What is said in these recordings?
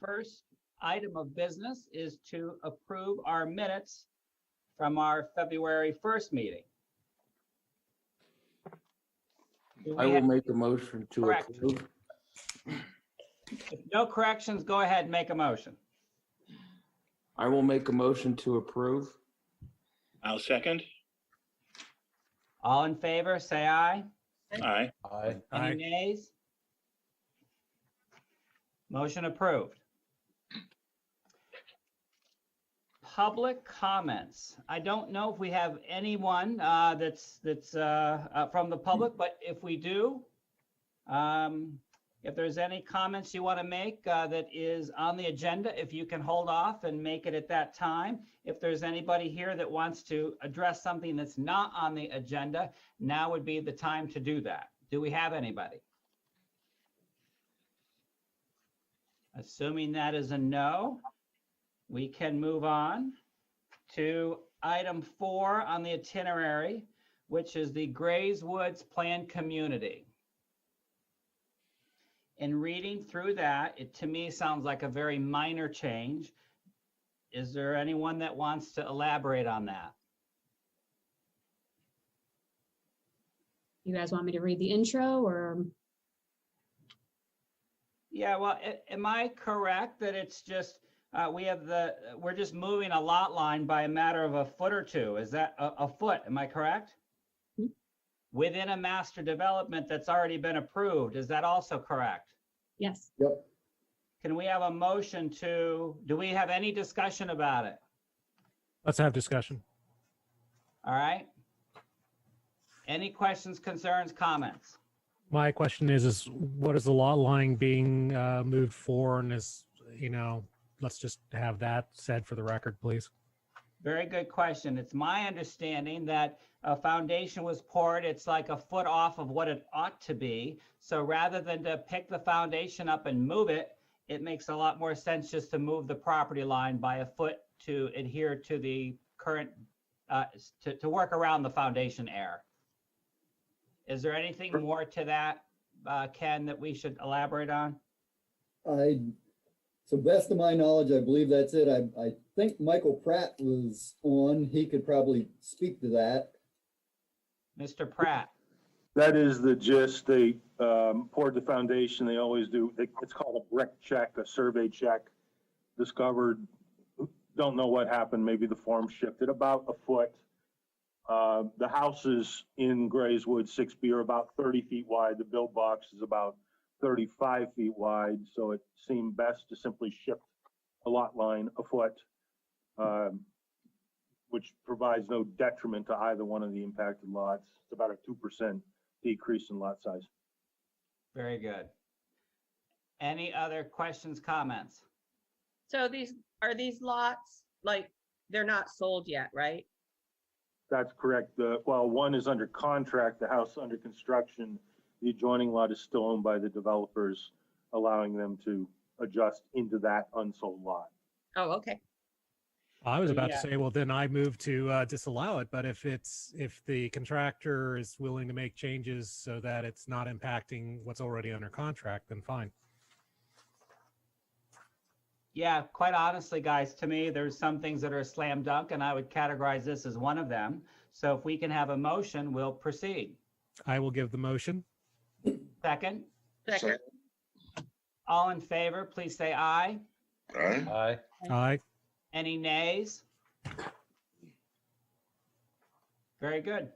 first item of business is to approve our minutes from our February 1st meeting. I will make a motion to Correct. approve. If no corrections, go ahead and make a motion. I will make a motion to approve. I'll second. All in favor, say aye. Aye. Aye. Any nays? Motion approved. Public comments. I don't know if we have anyone that's from the public, but if we do, if there's any comments you want to make that is on the agenda, if you can hold off and make it at that time. If there's anybody here that wants to address something that's not on the agenda, now would be the time to do that. Do we have anybody? Assuming that is a no, we can move on to item 4 on the itinerary, which is the Grays Woods Planned Community. In reading through that, it to me sounds like a very minor change. Is there anyone that wants to elaborate on that? You guys want me to read the intro or? Yeah, well, am I correct that it's just, we're just moving a lot line by a matter of a foot or two? Is that a foot? Am I correct? Within a master development that's already been approved. Is that also correct? Yes. Yep. Can we have a motion to, do we have any discussion about it? Let's have discussion. All right. Any questions, concerns, comments? My question is what is the lot line being moved for? And let's just have that said for the record, please. Very good question. It's my understanding that a foundation was poured. It's like a foot off of what it ought to be. So rather than to pick the foundation up and move it, it makes a lot more sense just to move the property line by a foot to adhere to the current, to work around the foundation error. Is there anything more to that, Ken, that we should elaborate on? So best of my knowledge, I believe that's it. I think Michael Pratt was on. He could probably speak to that. Mr. Pratt. That is the gist. They poured the foundation. They always do. It's called a brick check, a survey check. Discovered, don't know what happened. Maybe the form shifted about a foot. The houses in Grayswood 6B are about 30 feet wide. The build box is about 35 feet wide. So it seemed best to simply shift a lot line a foot, which provides no detriment to either one of the impacted lots. It's about a 2% decrease in lot size. Very good. Any other questions, comments? So are these lots, like, they're not sold yet, right? That's correct. Well, one is under contract, the house under construction. The adjoining lot is still owned by the developers, allowing them to adjust into that unsold lot. Oh, okay. I was about Yeah. to say, well, then I move to disallow it. But if the contractor is willing to make changes so that it's not impacting what's already under contract, then fine. Yeah, quite honestly, guys, to me, there's some things that are a slam dunk, and I would categorize this as one of them. So if we can have a motion, we'll proceed. I will give the motion. Second, Second. all in favor, please say aye. Aye. Aye. Any nays? Very good.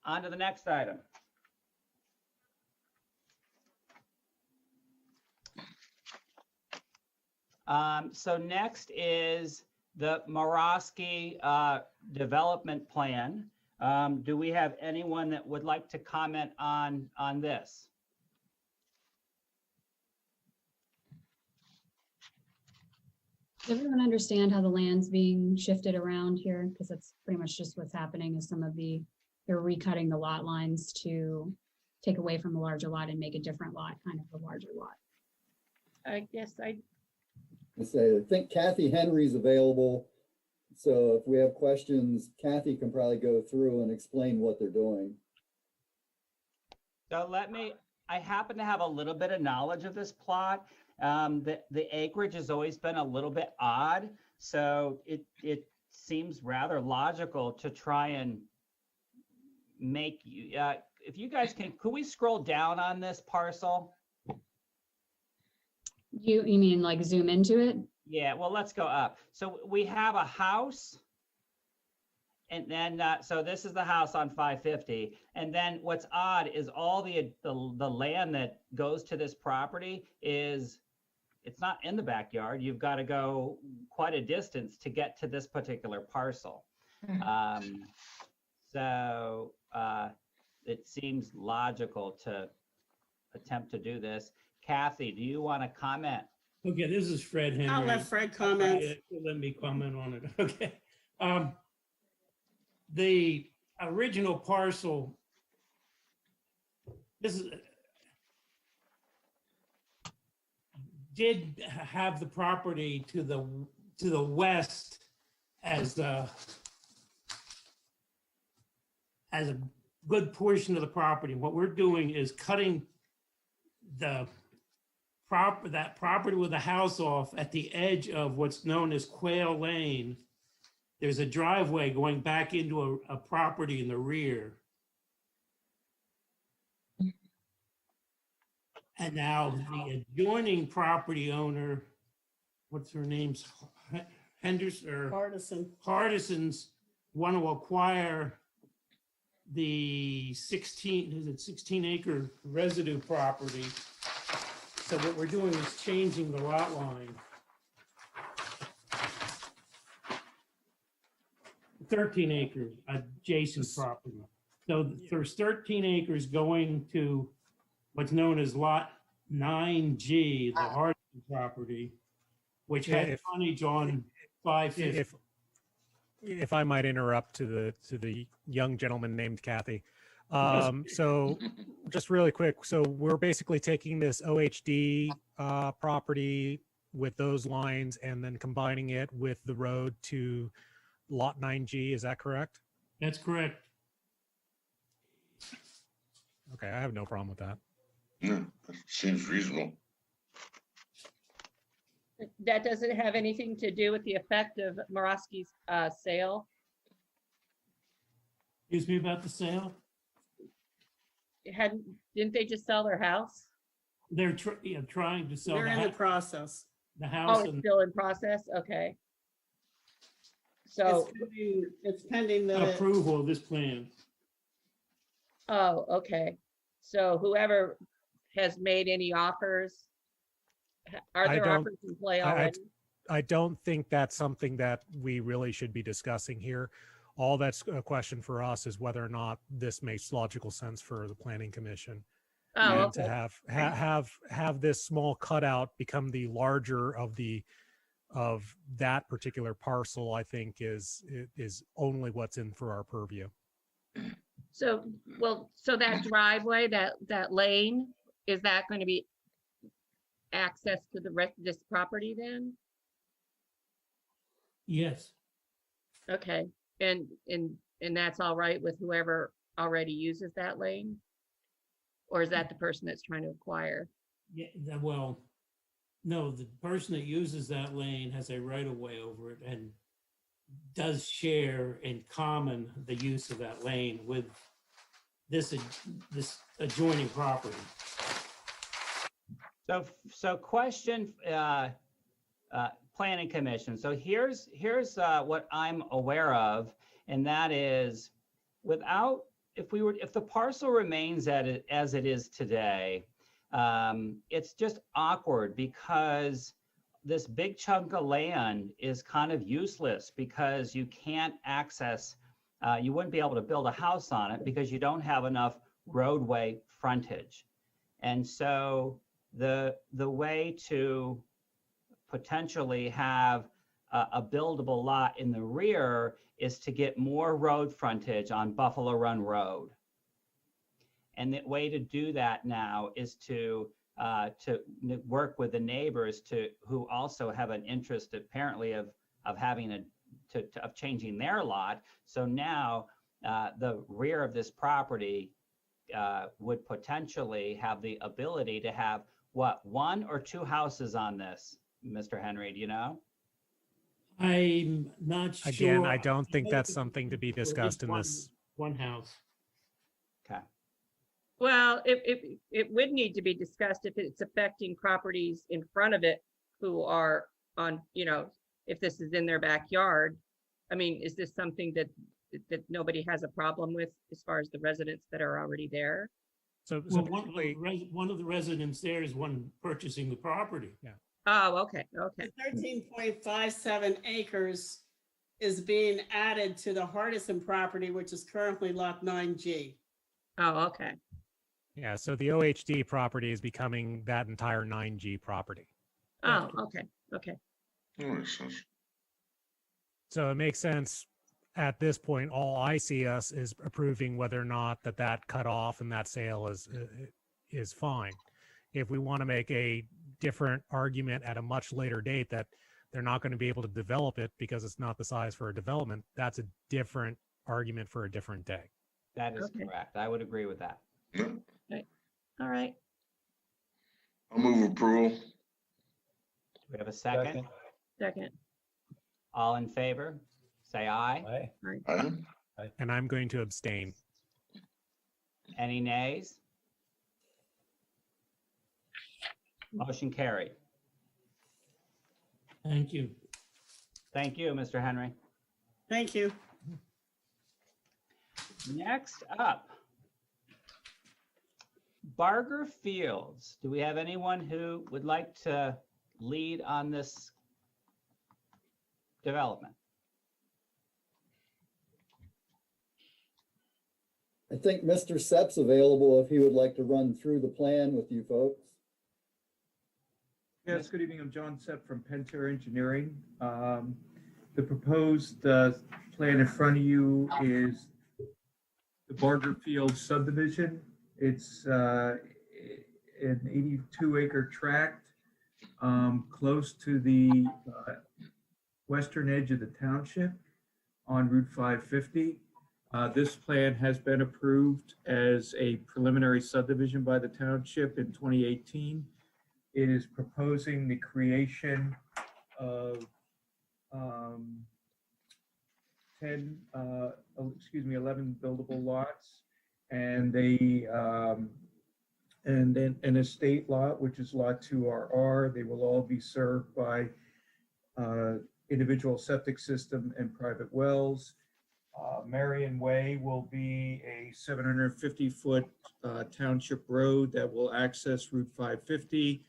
On to the next item. So next is the Morosky development plan. Do we have anyone that would like to comment on this? Does everyone understand how the land's being shifted around here? Because that's pretty much just what's happening is they're recutting the lot lines to take away from a larger lot and make a different lot, kind of a larger lot. I guess I think Kathy Henry's available. So if we have questions, Kathy can probably go through and explain what they're doing. So I happen to have a little bit of knowledge of this plot. The acreage has always been a little bit odd, so it seems rather logical to try and make, if you guys could we scroll down on this parcel? You mean like zoom into it? Yeah, well, let's go up. So we have a house. And then, so this is the house on 550. And then what's odd is all the land that goes to this property it's not in the backyard. You've got to go quite a distance to get to this particular parcel. So it seems logical to attempt to do this. Kathy, do you want to comment? Okay, this is Fred Henry. I'll let Fred comment. Let me comment on it. Okay. The original parcel, did have the property to the west as a good portion of the property. What we're doing is cutting that property with the house off at the edge of what's known as Quail Lane. There's a driveway going back into a property in the rear. And now the adjoining property owner, what's her name's Henderson or Partisan. Hardison's want to acquire the 16 acre residue property. So what we're doing is changing the lot line. 13 acres adjacent property. So there's 13 acres going to what's known as lot 9G, the Hardison property, which has frontage on 550. If I might interrupt to the young gentleman named Kathy. So just really quick. So we're basically taking this OHD property with those lines and then combining it with the road to lot 9G. Is that correct? That's correct. Okay, I have no problem with that. Yeah, that seems reasonable. That doesn't have anything to do with the effect of Morosky's sale. Excuse me about the sale? Didn't they just sell their house? They're trying to sell They're in the process. the Oh, house it's and still in process? Okay. So, It's pending the, approval of this plan. oh, okay. So whoever has made any offers, are I there don't- offers in play I- already? I don't think that's something that we really should be discussing here. All that's a question for us is whether or not this makes logical sense for the planning commission. Oh, And to okay. have this small cutout become the larger of that particular parcel, I think is only what's in for our purview. So, well, so that driveway, that lane, is that going to be access to the rest of this property then? Yes, Okay, and that's all right with whoever already uses that lane? Or is that the person that's trying to acquire? yeah, well, no, the person that uses that lane has a right of way over it and does share in common the use of that lane with this adjoining property. So question, planning commission. So here's what I'm aware of, and that is if the parcel remains as it is today, it's just awkward because this big chunk of land is kind of useless because you can't access, you wouldn't be able to build a house on it because you don't have enough roadway frontage. And so the way to potentially have a buildable lot in the rear is to get more road frontage on Buffalo Run Road. And the way to do that now is to work with the neighbors who also have an interest apparently of having of changing their lot. So now the rear of this property would potentially have the ability to have what, 1 or 2 houses on this, Mr. Henry, do you know? I'm not sure. Again, I don't think know that's that something to be there is discussed in this. One house. Okay. Well, it would need to be discussed if it's affecting properties in front of it who are on, if this is in their backyard. I mean, is this something that nobody has a problem with as far as the residents that are already there? So Well, basically, one of the residents there is one purchasing the property. Oh, okay. The 13.57 acres is being added to the Hardison property, which is currently lot 9G. Oh, okay. yeah, so the OHD property is becoming that entire 9G property. Oh, okay. That makes sense. So it makes sense at this point. All I see us is approving whether or not that cutoff and that sale is fine. If we want to make a different argument at a much later date that they're not going to be able to develop it because it's not the size for a development, that's a different argument for a different day. That is Okay. correct. I would agree with that. Yeah. All right. I'll move approval. Do we have a second? Second. All in favor? Say aye. Aye. And I'm going to abstain. Any nays? Motion carried. Thank you. Thank you, Mr. Henry. Thank you. Next up, Barter Fields. Do we have anyone who would like to lead on this development? I think Mr. Sepp's available if he would like to run through the plan with you folks. Yes, good evening. I'm John Sepp from Pentair Engineering. The proposed plan in front of you is the Barter Field subdivision. It's an 82-acre tract close to the western edge of the township on Route 550. This plan has been approved as a preliminary subdivision by the township in 2018. It is proposing the creation of 11 buildable lots and an estate lot, which is lot 2RR. They will all be served by individual septic system and private wells. Marion Way will be a 750-foot township road that will access Route 550.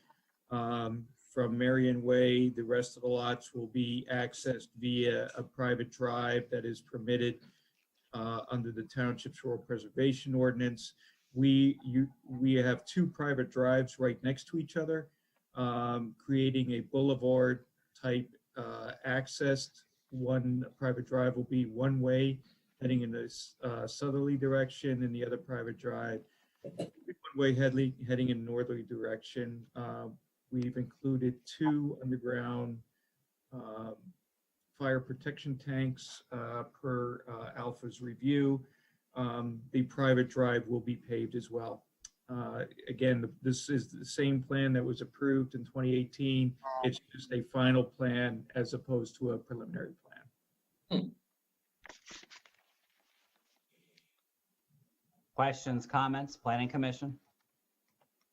From Marion Way, the rest of the lots will be accessed via a private drive that is permitted under the Township's Rural Preservation Ordinance. We have 2 private drives right next to each other, creating a boulevard type access. One private drive will be one way heading in this southerly direction, and the other private drive one way heading in northerly direction. We've included 2 underground fire protection tanks per Alpha's review. The private drive will be paved as well. Again, this is the same plan that was approved in 2018. It's just a final plan as opposed to a preliminary plan. Questions, comments, Planning Commission?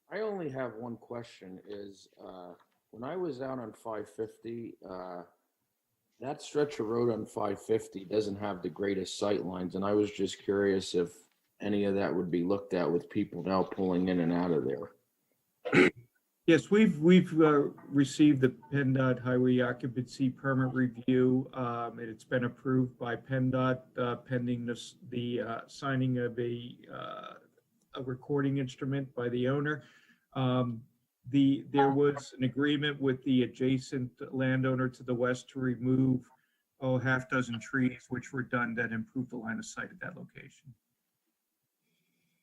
I only have one question is, when I was out on 550, that stretch of road on 550 doesn't have the greatest sight lines. And I was just curious if any of that would be looked at with people now pulling in and out of there. Yes, we've received the PennDOT Highway Occupancy Permit Review. And it's been approved by PennDOT pending the signing of a recording instrument by the owner. There was an agreement with the adjacent landowner to the west to remove half dozen trees, which were done that improved the line of sight at that location.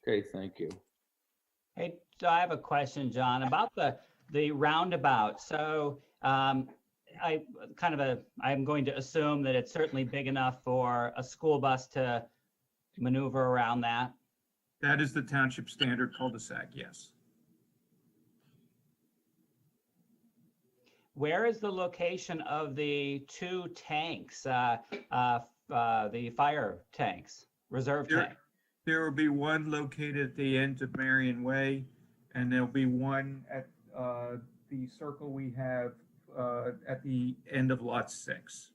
Okay, thank you. Hey, so I have a question, John, about the roundabout. So I'm going to assume that it's certainly big enough for a school bus to maneuver around that. That is the township standard cul-de-sac, yes. where is the location of the two tanks, the fire tanks, reserve There- tank? There will be one located at the end of Marion Way, and there'll be one at the circle we have at the end of Lot 6.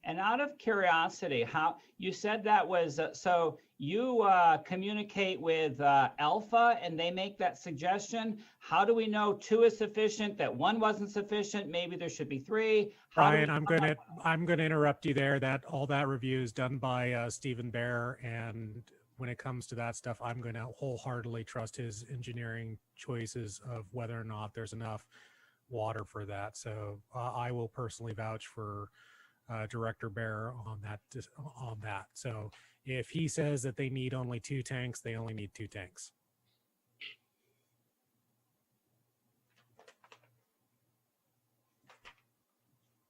And out of curiosity, how, you said that was, so you communicate with Alpha and they make that suggestion? How do we know two is sufficient, that one wasn't sufficient, maybe there should be three? How do we Brian, I'm gonna interrupt you there. That all that review is done by Stephen Bear, and when it comes to that stuff, I'm going to wholeheartedly trust his engineering choices of whether or not there's enough water for that. So I will personally vouch for Director Bear on that. So if he says that they need only two tanks, they only need two tanks.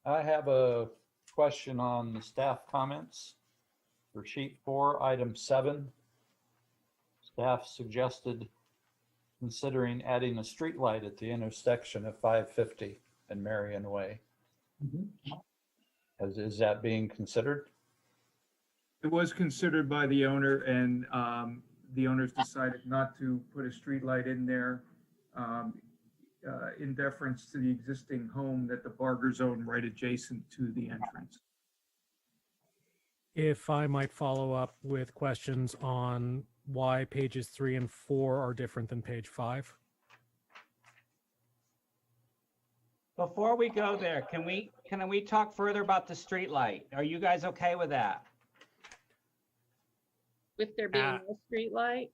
I have a question on the staff comments for sheet 4, item 7. Staff suggested considering adding a street light at the intersection of 550 and Marion Way. Is that being considered? It was considered by the owner, and the owners decided not to put a street light in there in deference to the existing home that the Barger zone right adjacent to the entrance. If I might follow up with questions on why pages 3 and 4 are different than page 5. Before we go there, can we talk further about the street light? Are you guys okay with that? With there being no street light,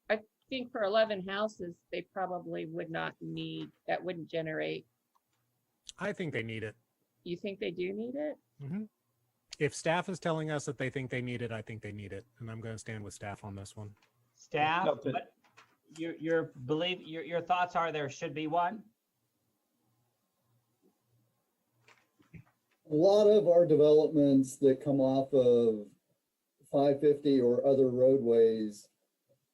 I think for 11 houses, they probably would not need, that wouldn't generate. I think they need it. You think they do need it? If staff is telling us that they think they need it, I think they need it. And I'm going to stand with staff on this one. Staff, No, but- but your thoughts are there should be one? A lot of our developments that come off of 550 or other roadways,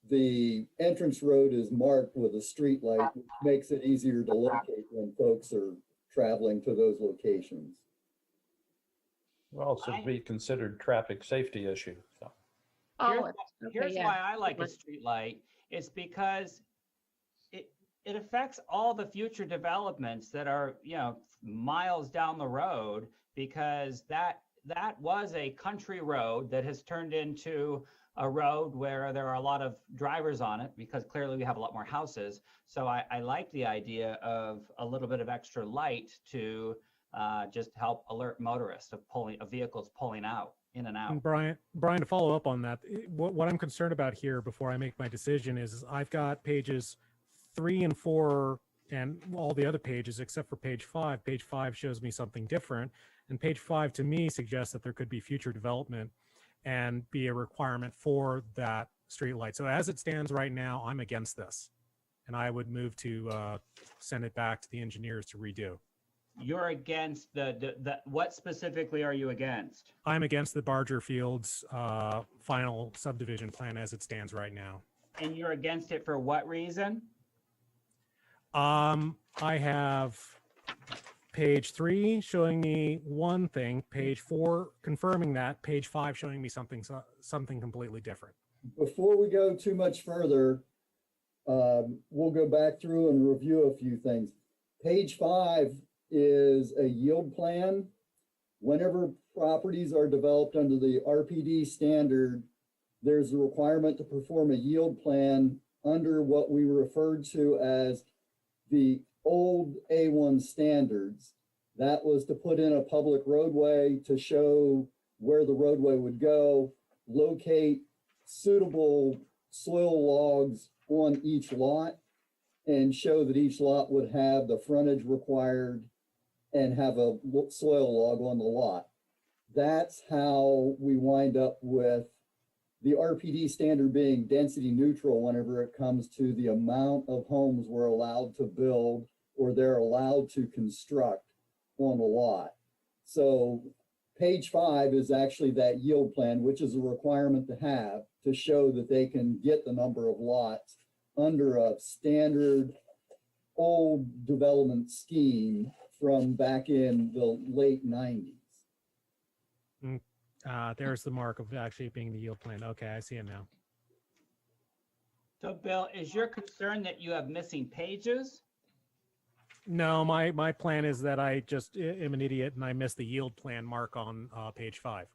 the entrance road is marked with a street light, which makes it easier to locate when folks are traveling to those locations. Will also be considered traffic safety issue. So. Oh, Here's why I like a street light. It's because it affects all the future developments that are, miles down the road, because that was a country road that has turned into a road where there are a lot of drivers on it, because clearly we have a lot more houses. So I like the idea of a little bit of extra light to just help alert motorists of vehicles pulling out, in and out. And Brian, to follow up on that, what I'm concerned about here before I make my decision is I've got pages 3 and 4 and all the other pages except for page 5. Page 5 shows me something different. And page 5 to me suggests that there could be future development and be a requirement for that street light. So as it stands right now, I'm against this. And I would move to send it back to the engineers to redo. You're against what specifically are you against? I'm against the Barger Fields final subdivision plan as it stands right now. And you're against it for what reason? I have page 3 showing me one thing, page 4 confirming that, page 5 showing me something completely different. Before we go too much further, we'll go back through and review a few things. Page 5 is a yield plan. Whenever properties are developed under the RPD standard, there's a requirement to perform a yield plan under what we referred to as the old A1 standards. That was to put in a public roadway to show where the roadway would go, locate suitable soil logs on each lot, and show that each lot would have the frontage required and have a soil log on the lot. That's how we wind up with the RPD standard being density neutral whenever it comes to the amount of homes we're allowed to build or they're allowed to construct on a lot. So page 5 is actually that yield plan, which is a requirement to have to show that they can get the number of lots under a standard old development scheme from back in the late 90s. There's the mark of actually being the yield plan. Okay, I see it now. So Bill, is your concern that you have missing pages? No, my plan is that I just am an idiot and I missed the yield plan mark on page 5.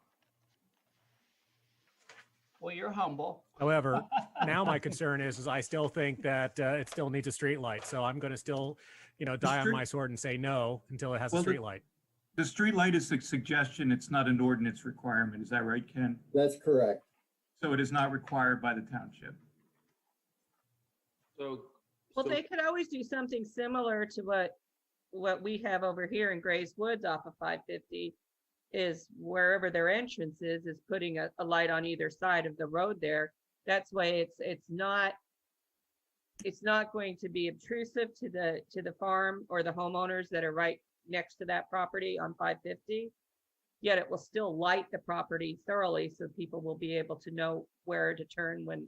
Well, you're humble. However, now my concern is I still think that it still needs a street light. So I'm going to still, die on my sword and say no until it has a street light. The street light is a suggestion. It's not an ordinance requirement. Is that right, Ken? That's correct. So it is not required by the township. So. Well, so- they could always do something similar to what we have over here in Grays Woods off of 550, is wherever their entrance is putting a light on either side of the road there. That's why it's not going to be obtrusive to the farm or the homeowners that are right next to that property on 550. Yet it will still light the property thoroughly, so people will be able to know where to turn when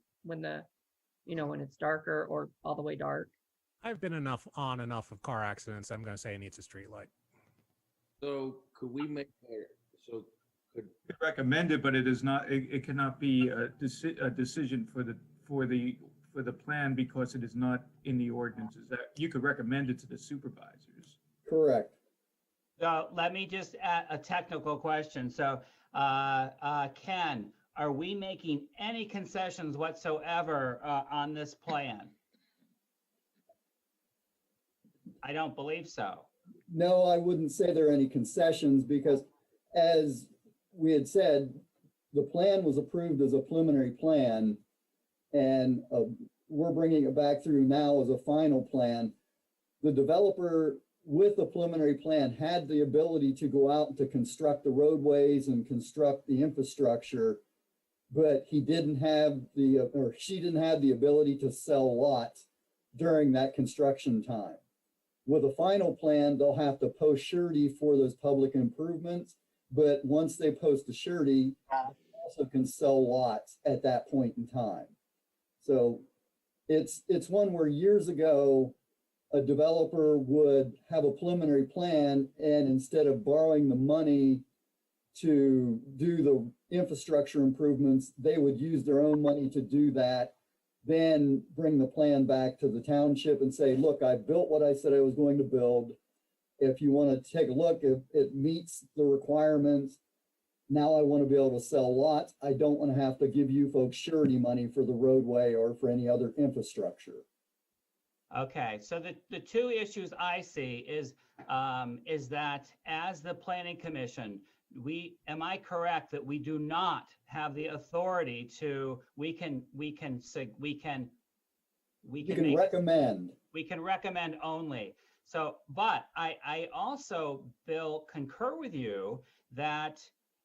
it's darker or all the way dark. I've been enough of car accidents. I'm going to say it needs a street light. So could we make, could, It's recommended, but it is not, it cannot be a decision for the plan because it is not in the ordinances. That you could recommend it to the supervisors. Correct. So let me just add a technical question. So, Ken, are we making any concessions whatsoever on this plan? I don't believe so. No, I wouldn't say there are any concessions because as we had said, the plan was approved as a preliminary plan and we're bringing it back through now as a final plan. The developer with the preliminary plan had the ability to go out and to construct the roadways and construct the infrastructure, but he didn't have she didn't have the ability to sell lots during that construction time. With a final plan, they'll have to post surety for those public improvements, but once they post the surety, they also can sell lots at that point in time. So it's one where years ago, a developer would have a preliminary plan and instead of borrowing the money to do the infrastructure improvements, they would use their own money to do that, then bring the plan back to the township and say, look, I built what I said I was going to build. If you want to take a look, if it meets the requirements, now I want to be able to sell lots. I don't want to have to give you folks surety money for the roadway or for any other infrastructure. Okay, so the two issues I see is that as the planning commission, am I correct that we do not have the authority to, we can recommend. We can recommend only. So, but I also, Bill, concur with you that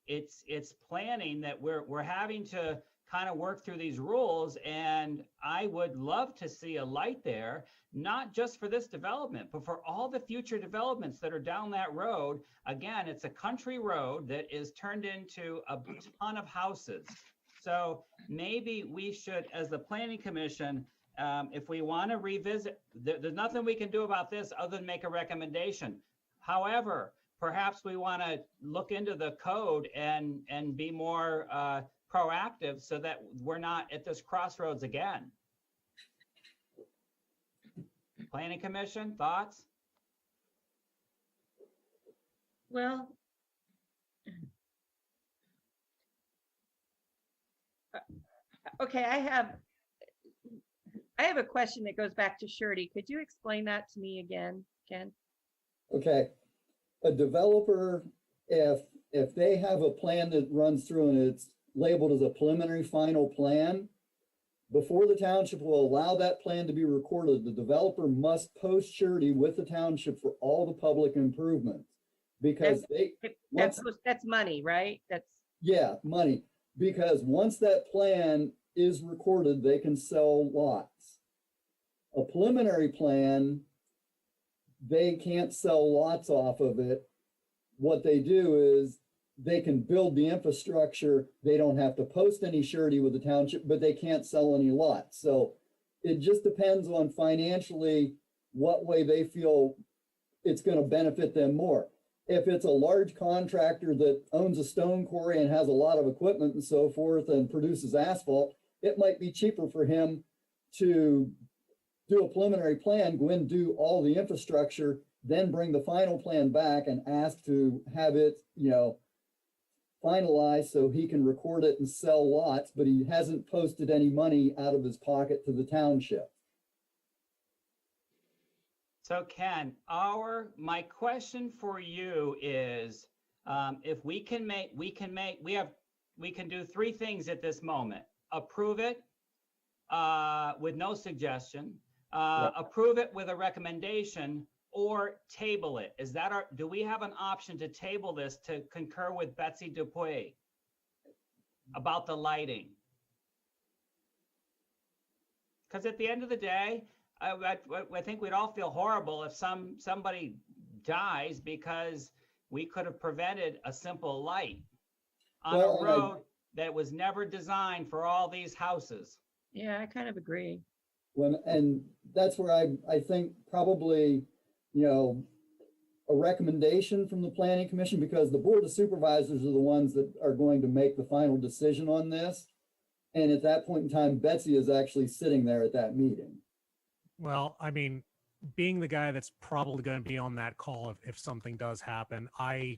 it's planning that we're having to kind of work through these rules, and I would love to see a light there, not just for this development, but for all the future developments that are down that road. Again, it's a country road that is turned into a ton of houses. So maybe we should, as the planning commission, if we want to revisit, there's nothing we can do about this other than make a recommendation. However, perhaps we want to look into the code and be more proactive so that we're not at this crossroads again. Planning commission, thoughts? Well, okay, I have a question that goes back to surety. Could you explain that to me again, Ken? Okay, a developer, if they have a plan that runs through and it's labeled as a preliminary final plan, before the township will allow that plan to be recorded, the developer must post surety with the township for all the public improvements. Because that's money, right? Yeah, money. Because once that plan is recorded, they can sell lots. A preliminary plan, they can't sell lots off of it. What they do is they can build the infrastructure. They don't have to post any surety with the township, but they can't sell any lots. So it just depends on financially what way they feel it's going to benefit them more. If it's a large contractor that owns a stone quarry and has a lot of equipment and so forth and produces asphalt, it might be cheaper for him to do a preliminary plan, go in, do all the infrastructure, then bring the final plan back and ask to have it, finalized so he can record it and sell lots, but he hasn't posted any money out of his pocket to the township. So Ken, my question for you is, if we can do three things at this moment: approve it with no suggestion, approve it with a recommendation, or table it. Do we have an option to table this to concur with Betsy Dupuy about the lighting? Because at the end of the day, I think we'd all feel horrible if somebody dies because we could have prevented a simple light on a road that was never designed for all these houses. Yeah, I kind of agree. And that's where I think probably, a recommendation from the planning commission, because the board of supervisors are the ones that are going to make the final decision on this. And at that point in time, Betsy is actually sitting there at that meeting. Well, I mean, being the guy that's probably going to be on that call if something does happen, I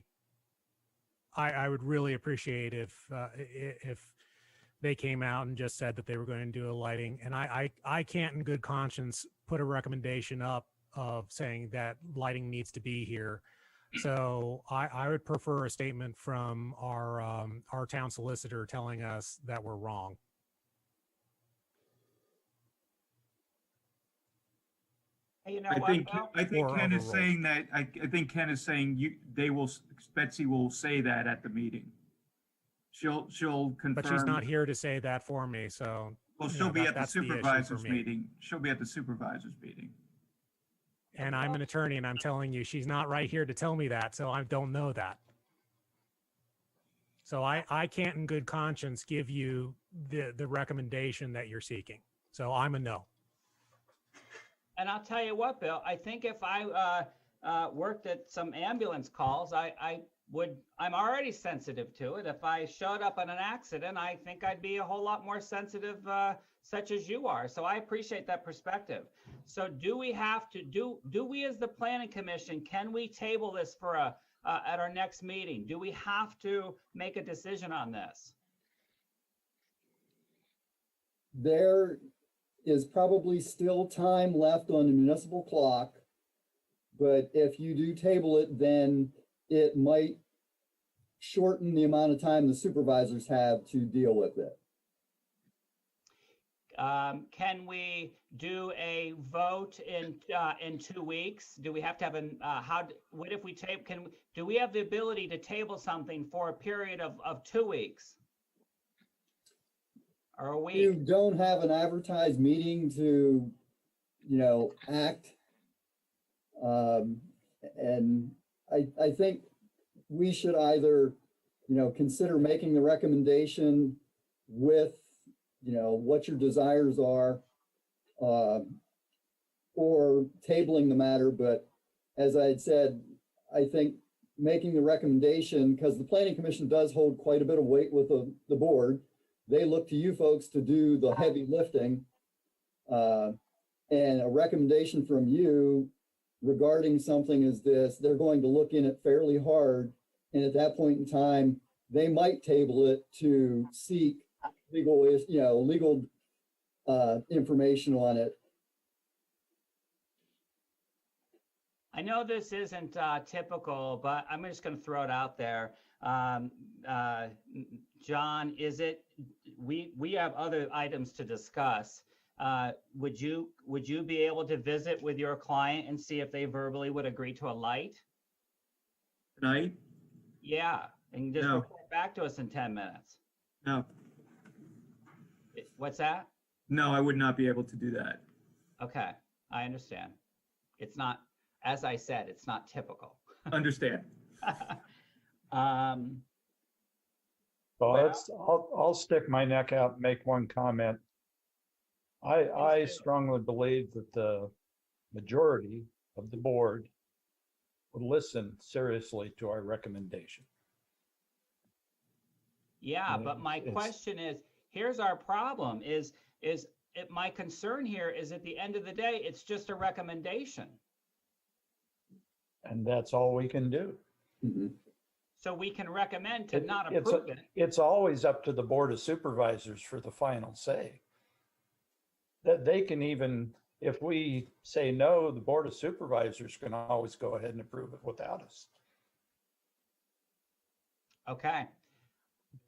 would really appreciate if they came out and just said that they were going to do a lighting. And I can't in good conscience put a recommendation up of saying that lighting needs to be here. So I would prefer a statement from our town solicitor telling us that we're wrong. I think Ken is saying that, I think Ken is saying Betsy will say that at the meeting. She'll confirm. But she's not here to say that for me, so. Well, she'll be at the supervisors meeting. She'll be at the supervisors meeting. And I'm an attorney and I'm telling you, she's not right here to tell me that, so I don't know that. So I can't in good conscience give you the recommendation that you're seeking. So I'm a no. And I'll tell you what, Bill, I think if I worked at some ambulance calls, I'm already sensitive to it. If I showed up in an accident, I think I'd be a whole lot more sensitive, such as you are. So I appreciate that perspective. So do we have to, do we as the planning commission, can we table this for at our next meeting? Do we have to make a decision on this? There is probably still time left on the municipal clock, but if you do table it, then it might shorten the amount of time the supervisors have to deal with it. Can we do a vote in 2 weeks? Do we have to have what if we do we have the ability to table something for a period of 2 weeks? Or a week? You don't have an advertised meeting to, act. And I think we should either, consider making the recommendation with, what your desires are, or tabling the matter. But as I had said, I think making the recommendation, because the planning commission does hold quite a bit of weight with the board. They look to you folks to do the heavy lifting, and a recommendation from you regarding something as this, they're going to look in it fairly hard. And at that point in time, they might table it to seek legal information on it. I know this isn't typical, but I'm just going to throw it out there. John, we have other items to discuss. Would you be able to visit with your client and see if they verbally would agree to a light? Tonight? Yeah, and just report back to us in 10 minutes. No. What's that? No, I would not be able to do that. Okay, I understand. It's not, as I said, it's not typical. Understand. I'll stick my neck out and make one comment. I strongly believe that the majority of the board would listen seriously to our recommendation. Yeah, And but my it's- question is, here's our problem my concern here is at the end of the day, it's just a recommendation. And that's all we can do. Mhm. So we can recommend to It- not it's approve it. It's always up to the Board of Supervisors for the final say. That they can even, if we say no, the Board of Supervisors can always go ahead and approve it without us. Okay.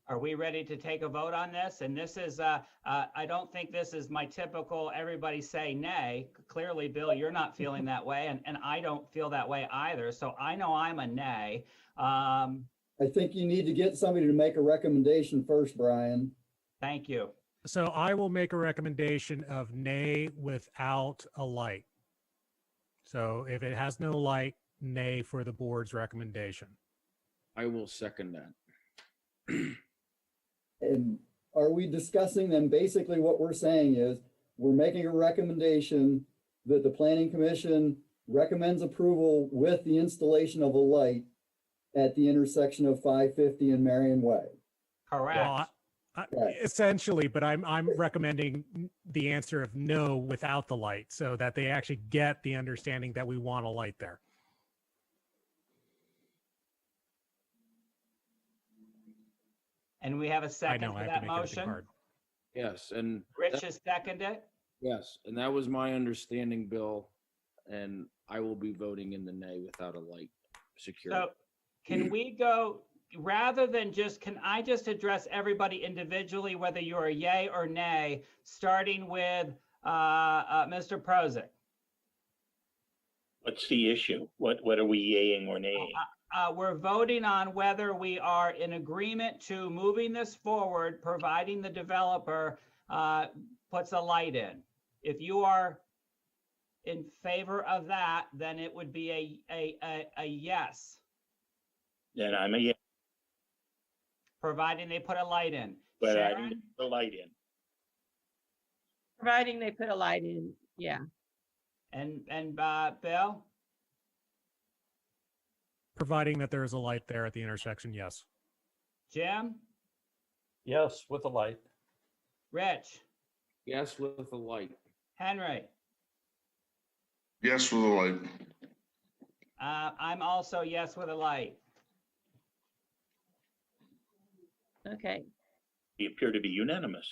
Are we ready to take a vote on this? And this is, I don't think this is my typical, everybody say nay. Clearly, Bill, you're not feeling that way, and I don't feel that way either. So I know I'm a nay. I think you need to get somebody to make a recommendation first, Brian. Thank you. So I will make a recommendation of nay without a light. So if it has no light, nay for the board's recommendation. I will second that. And are we discussing then basically what we're saying is we're making a recommendation that the planning commission recommends approval with the installation of a light at the intersection of 550 and Marion Way. Correct. Well, Right. essentially, but I'm recommending the answer of no without the light so that they actually get the understanding that we want a light there. And we have a I second know for I have to that make everything motion. hard. Yes, and Rich has seconded it. yes, and that was my understanding, Bill. And I will be voting in the nay without a light security. So can we go, rather than just, can I just address everybody individually, whether you're a yay or nay, starting with Mr. Prozic? What's the issue? What are we yaying or naying? We're voting on whether we are in agreement to moving this forward, providing the developer puts a light in. If you are in favor of that, then it would be a yes, Then I'm a yay, providing they put a light in. but I Sharon? need the light in. Providing they put a light in, yeah. And Bill? Providing that there is a light there at the intersection, yes. Jim? Yes, with a light. Rich? Yes, with a light. Henry? Yes, with a light. I'm also yes with a light. Okay. We appear to be unanimous.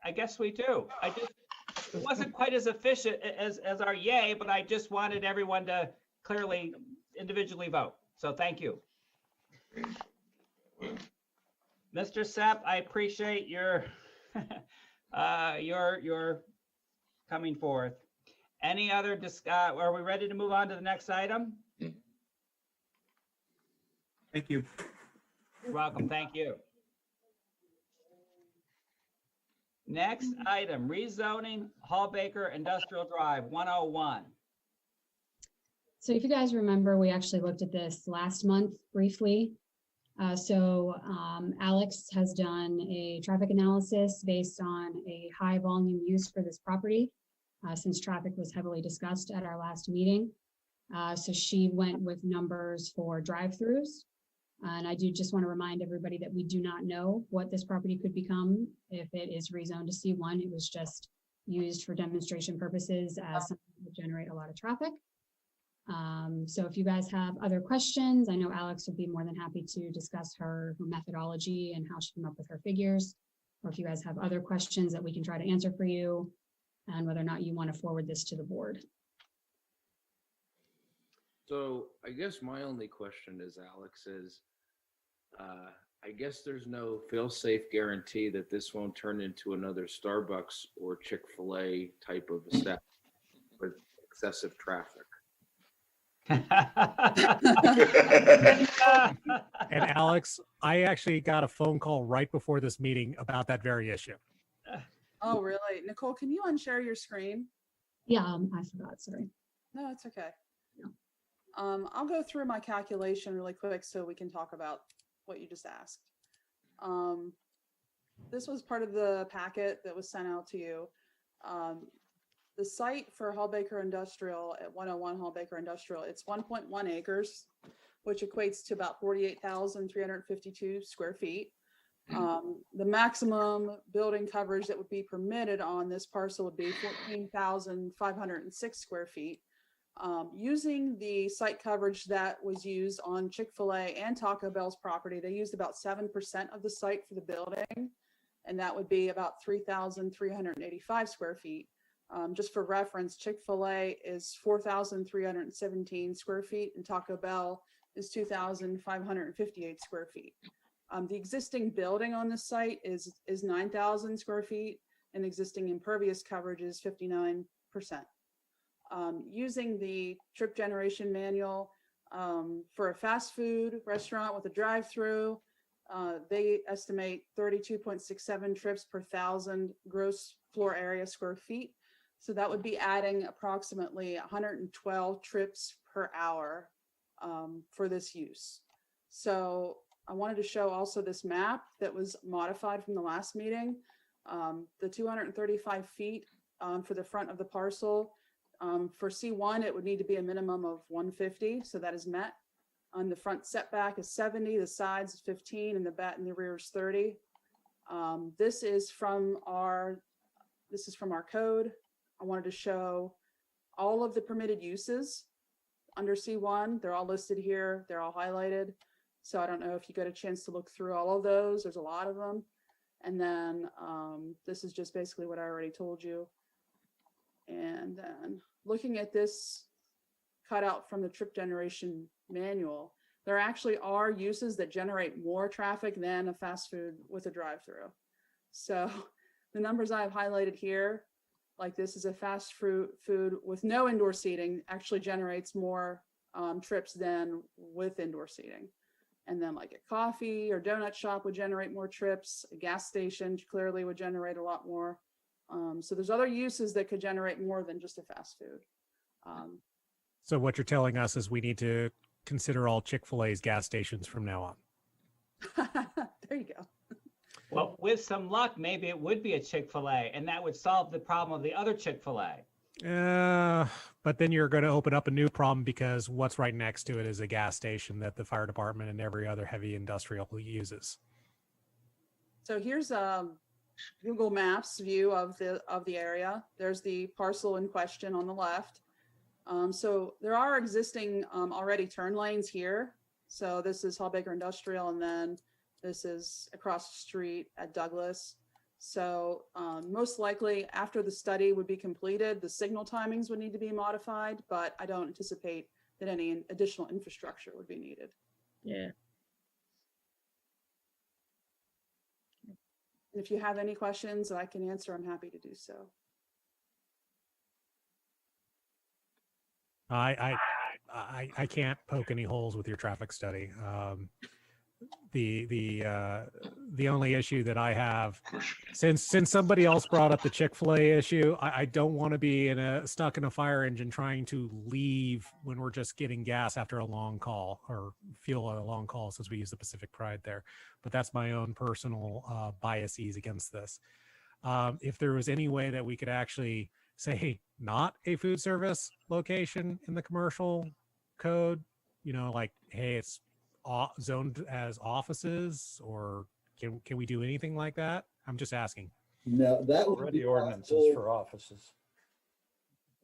I guess we do. It wasn't quite as efficient as our yay, but I just wanted everyone to clearly individually vote. So thank you. Mr. Sepp, I appreciate your coming forth. Any other, are we ready to move on to the next item? Thank you. You're welcome. Thank you. Next item, rezoning Hallbaker Industrial Drive 101. So if you guys remember, we actually looked at this last month briefly. Alex has done a traffic analysis based on a high volume use for this property, since traffic was heavily discussed at our last meeting. So she went with numbers for drive-throughs. And I do just want to remind everybody that we do not know what this property could become if it is rezoned to C1. It was just used for demonstration purposes as something that would generate a lot of traffic. So if you guys have other questions, I know Alex would be more than happy to discuss her methodology and how she came up with her figures. Or if you guys have other questions that we can try to answer for you and whether or not you want to forward this to the board. So I guess my only question is, Alex, is I guess there's no fail-safe guarantee that this won't turn into another Starbucks or Chick-fil-A type of establishment with excessive traffic. And Alex, I actually got a phone call right before this meeting about that very issue. Oh, really? Nicole, can you unshare your screen? Yeah, I forgot, sorry. No, it's okay. I'll go through my calculation really quick so we can talk about what you just asked. This was part of the packet that was sent out to you. the site for Hallbaker Industrial at 101 Hallbaker Industrial, it's 1.1 acres, which equates to about 48,352 square feet. The maximum building coverage that would be permitted on this parcel would be 14,506 square feet. Using the site coverage that was used on Chick-fil-A and Taco Bell's property, they used about 7% of the site for the building, and that would be about 3,385 square feet. Just for reference, Chick-fil-A is 4,317 square feet, and Taco Bell is 2,558 square feet. The existing building on this site is 9,000 square feet, and existing impervious coverage is 59%. Using the trip generation manual for a fast food restaurant with a drive-through, they estimate 32.67 trips per 1,000 gross floor area square feet. So that would be adding approximately 112 trips per hour for this use. So I wanted to show also this map that was modified from the last meeting. The 235 feet for the front of the parcel. For C1, it would need to be a minimum of 150, so that is met. On the front setback is 70, the sides is 15, and the back and the rear is 30. This is from our code. I wanted to show all of the permitted uses under C1. They're all listed here. They're all highlighted. So I don't know if you got a chance to look through all of those. There's a lot of them. And then this is just basically what I already told you. And then looking at this cutout from the trip generation manual, there actually are uses that generate more traffic than a fast food with a drive-through. So the numbers I've highlighted here, like this is a fast food with no indoor seating, actually generates more trips than with indoor seating. And then like a coffee or donut shop would generate more trips. A gas station clearly would generate a lot more. So there's other uses that could generate more than just a fast food. So what you're telling us is we need to consider all Chick-fil-A's gas stations from now on. There you go. Well, with some luck, maybe it would be a Chick-fil-A, and that would solve the problem of the other Chick-fil-A. But then you're going to open up a new problem because what's right next to it is a gas station that the fire department and every other heavy industrial uses. So here's a Google Maps view of the area. There's the parcel in question on the left. So there are existing already turn lanes here. So this is Hallbaker Industrial, and then this is across the street at Douglas. So most likely after the study would be completed, the signal timings would need to be modified, but I don't anticipate that any additional infrastructure would be needed. Yeah. And if you have any questions that I can answer, I'm happy to do so. I can't poke any holes with your traffic study. The only issue that I have, since somebody else brought up the Chick-fil-A issue, I don't want to be stuck in a fire engine trying to leave when we're just getting gas after a long call or fuel on a long call, since we use the Pacific Pride there. But that's my own personal biases against this. If there was any way that we could actually say not a food service location in the commercial code, like, hey, it's zoned as offices, or can we do anything like that? I'm just asking. No, that would Already be ordinances possible, for offices.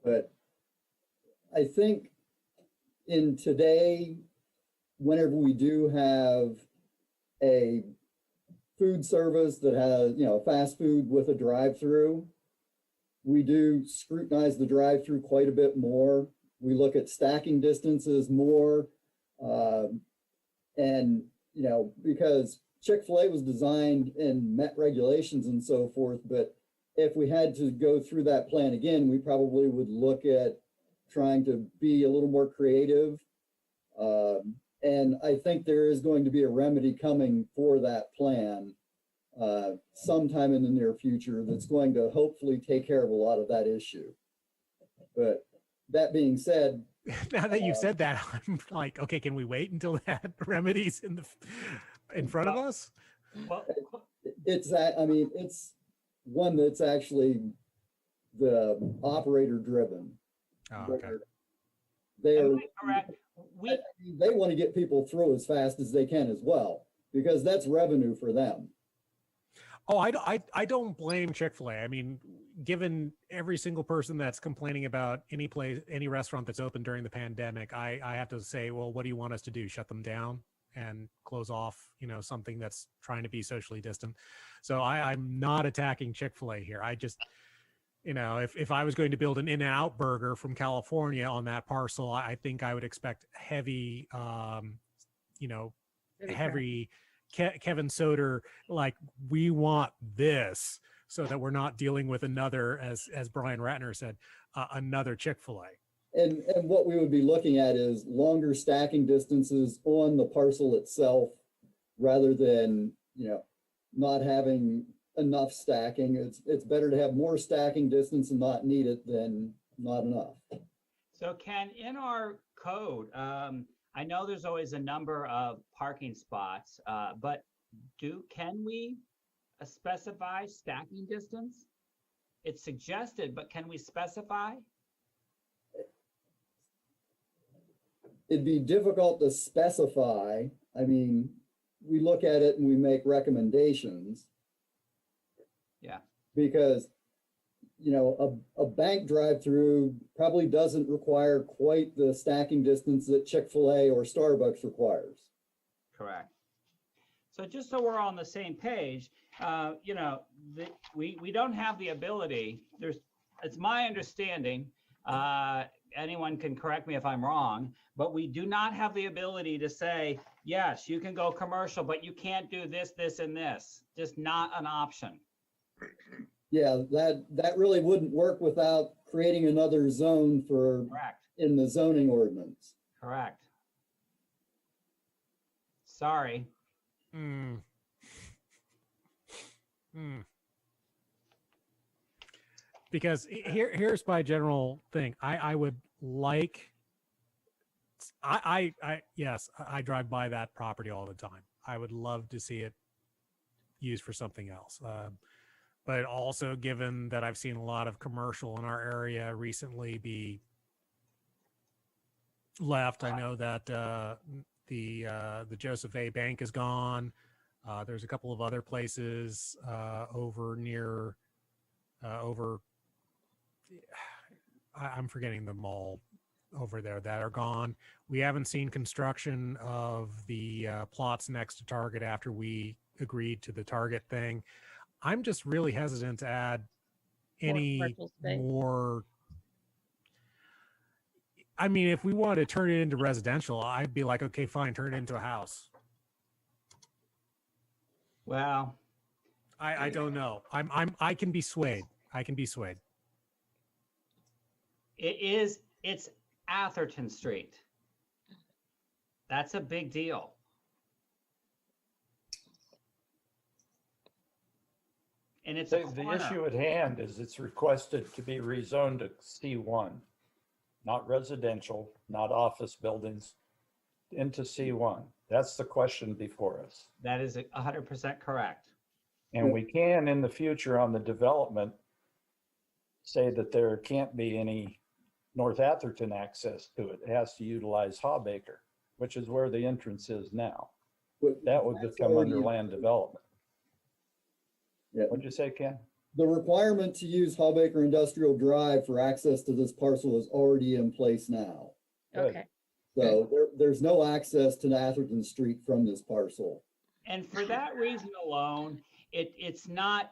but I think in today, whenever we do have a food service that has, fast food with a drive-through, we do scrutinize the drive-through quite a bit more. We look at stacking distances more. And, because Chick-fil-A was designed and met regulations and so forth, but if we had to go through that plan again, we probably would look at trying to be a little more creative. And I think there is going to be a remedy coming for that plan sometime in the near future that's going to hopefully take care of a lot of that issue. But that being said, now that you've said that, I'm like, okay, can we wait until that remedy's in front of us? Well, it's one that's actually the operator driven. Oh, okay. They're, Am I correct? We, they want to get people through as fast as they can as well, because that's revenue for them. Oh, I don't blame Chick-fil-A. I mean, given every single person that's complaining about any place, any restaurant that's open during the pandemic, I have to say, well, what do you want us to do? Shut them down and close off, you know, something that's trying to be socially distant. So I'm not attacking Chick-fil-A here. I just, you know, if I was going to build an In-N-Out burger from California on that parcel, I think I would expect heavy, you know, heavy Kevin Soder, like, we want this, so that we're not dealing with another, as Brian Ratner said, another Chick-fil-A. And what we would be looking at is longer stacking distances on the parcel itself, rather than, you know, not having enough stacking. It's better to have more stacking distance and not need it than not enough. so Ken, in our code, I know there's always a number of parking spots, but can we specify stacking distance? It's suggested, but can we specify? It'd be difficult to specify. I mean, we look at it and we make recommendations. Yeah. Because, you know, a bank drive-through probably doesn't require quite the stacking distance that Chick-fil-A or Starbucks requires. Correct. So just so we're on the same page, you know, we don't have the ability, it's my understanding, anyone can correct me if I'm wrong, but we do not have the ability to say, yes, you can go commercial, but you can't do this, this, and this. Just not an option. Yeah, that really wouldn't work without creating another zone for, Correct. in the zoning ordinance. Correct. Sorry. Because here's my general thing. I would like, yes, I drive by that property all the time. I would love to see it used for something else. But also, given that I've seen a lot of commercial in our area recently be left, I know that the Joseph A. Bank is gone. There's a couple of other places over near, I'm forgetting the mall over there that are gone. We haven't seen construction of the plots next to Target after we agreed to the Target thing. I'm just really hesitant to add any more. I mean, if we wanted to turn it into residential, I'd be like, okay, fine, turn it into a house. Well, I don't know. I can be swayed. I can be swayed. It's Atherton Street. That's a big deal. And it's The issue at hand is it's requested to be rezoned to C1, not residential, not office buildings, into C1. That's the question before us. That is 100% correct. And we can, in the future on the development, say that there can't be any North Atherton access to it. It has to utilize Hawbaker, which is where the entrance is now. That would become under land development. Yeah. What'd you say, Ken? The requirement to use Hawbaker Industrial Drive for access to this parcel is already in place now. Okay. So there's no access to Atherton Street from this parcel. And for that reason alone, it's not,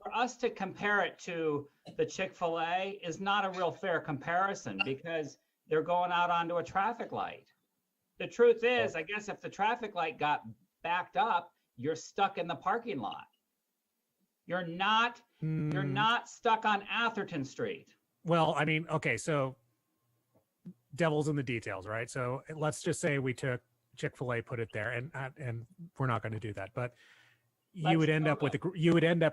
for us to compare it to the Chick-fil-A is not a real fair comparison because they're going out onto a traffic light. The truth is, I guess if the traffic light got backed up, you're stuck in the parking lot. You're not stuck on Atherton Street. Well, I mean, okay, so devil's in the details, right? So let's just say we took Chick-fil-A, put it there, and we're not going to do that, but you would end up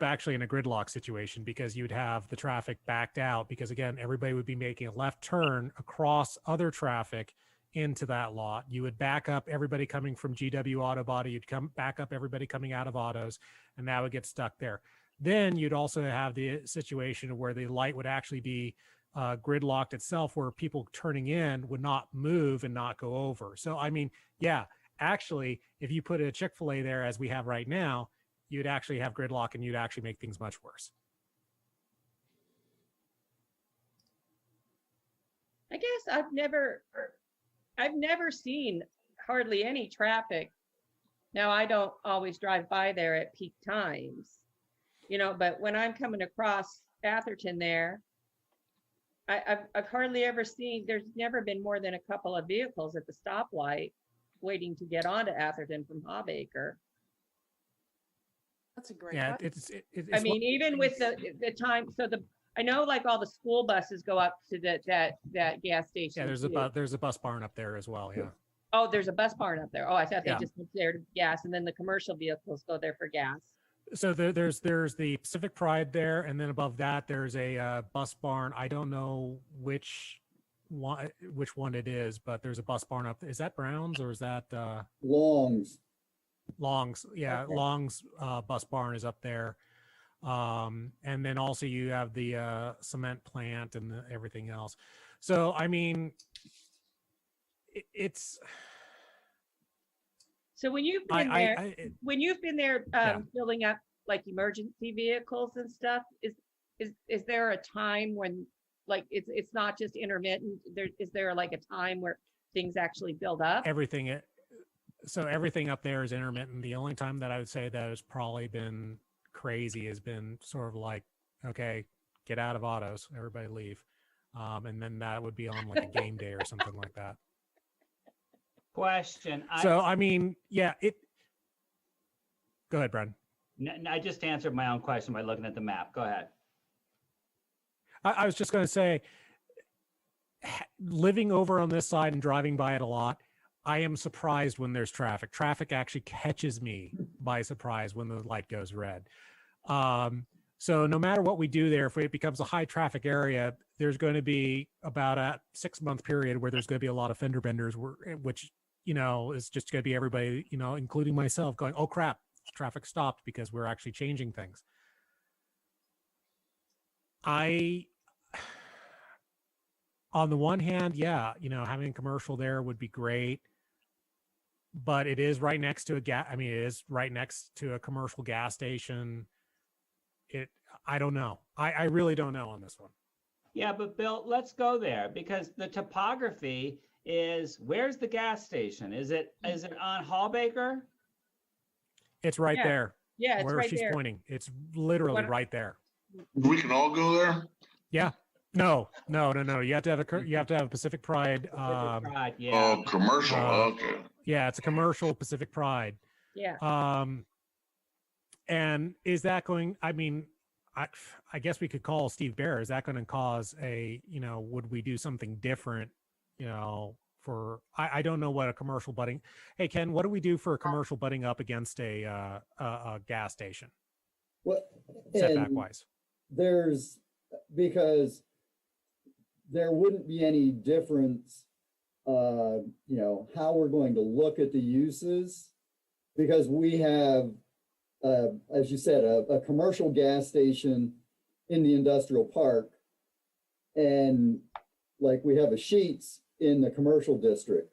actually in a gridlock situation because you'd have the traffic backed out because again, everybody would be making a left turn across other traffic into that lot. You would back up everybody coming from GW Auto Body. You'd back up everybody coming out of autos, and that would get stuck there. Then you'd also have the situation where the light would actually be gridlocked itself, where people turning in would not move and not go over. So, I mean, yeah, actually, if you put a Chick-fil-A there as we have right now, you'd actually have gridlock and you'd actually make things much worse. I guess I've never seen hardly any traffic. Now, I don't always drive by there at peak times, you know, but when I'm coming across Atherton there, I've hardly ever seen, there's never been more than a couple of vehicles at the stoplight waiting to get onto Atherton from Hobacre. That's a great Yeah, question. I mean, even with the time, so I know like all the school buses go up to that gas station. Yeah, there's a bus barn up there as well. Yeah. Oh, there's a bus barn up there. Oh, I thought they Yeah. just went there to gas, and then the commercial vehicles go there for gas. So there's the Pacific Pride there, and then above that there's a bus barn. I don't know which one it is, but there's a bus barn up. Is that Brown's or is that Longs. Long's? Yeah, Okay. Long's bus barn is up there. And then also you have the cement plant and everything else. So I mean, it's. So when you've been there, Yeah. filling up like emergency vehicles and stuff, is there a time when like it's not just intermittent? Is there like a time where things actually build up? Everything up there is intermittent. The only time that I would say that has probably been crazy has been sort of like, okay, get out of autos, everybody leave. And then that would be on like a game day or something like that. Question. So, I mean, yeah, go ahead, Brad. I just answered my own question by looking at the map. Go ahead. I was just going to say, living over on this side and driving by it a lot, I am surprised when there's traffic. Traffic actually catches me by surprise when the light goes red. So no matter what we do there, if it becomes a high traffic area, there's going to be about a 6-month period where there's going to be a lot of fender benders, which, you know, is just going to be everybody, you know, including myself going, oh crap, traffic stopped because we're actually changing things. On the one hand, yeah, you know, having a commercial there would be great, but it is right next to it is right next to a commercial gas station. I don't know. I really don't know on this one. Yeah, but Bill, let's go there because the topography is, where's the gas station? Is it on Hallbaker? It's right there. Yeah, it's where right she's there. pointing. It's literally right there. We can all go there? Yeah. No. You have to have a Pacific Pride. Pride, yeah. Oh, commercial, okay. Yeah, it's a commercial Pacific Pride. Yeah. And is that going, I mean, I guess we could call Steve Bear. Is that going to cause would we do something different, I don't know what a commercial butting. Hey, Ken, what do we do for a commercial butting up against a gas station? Well, setback wise? Because there wouldn't be any difference, how we're going to look at the uses, because we have, as you said, a commercial gas station in the industrial park, and like we have a Sheetz in the commercial district.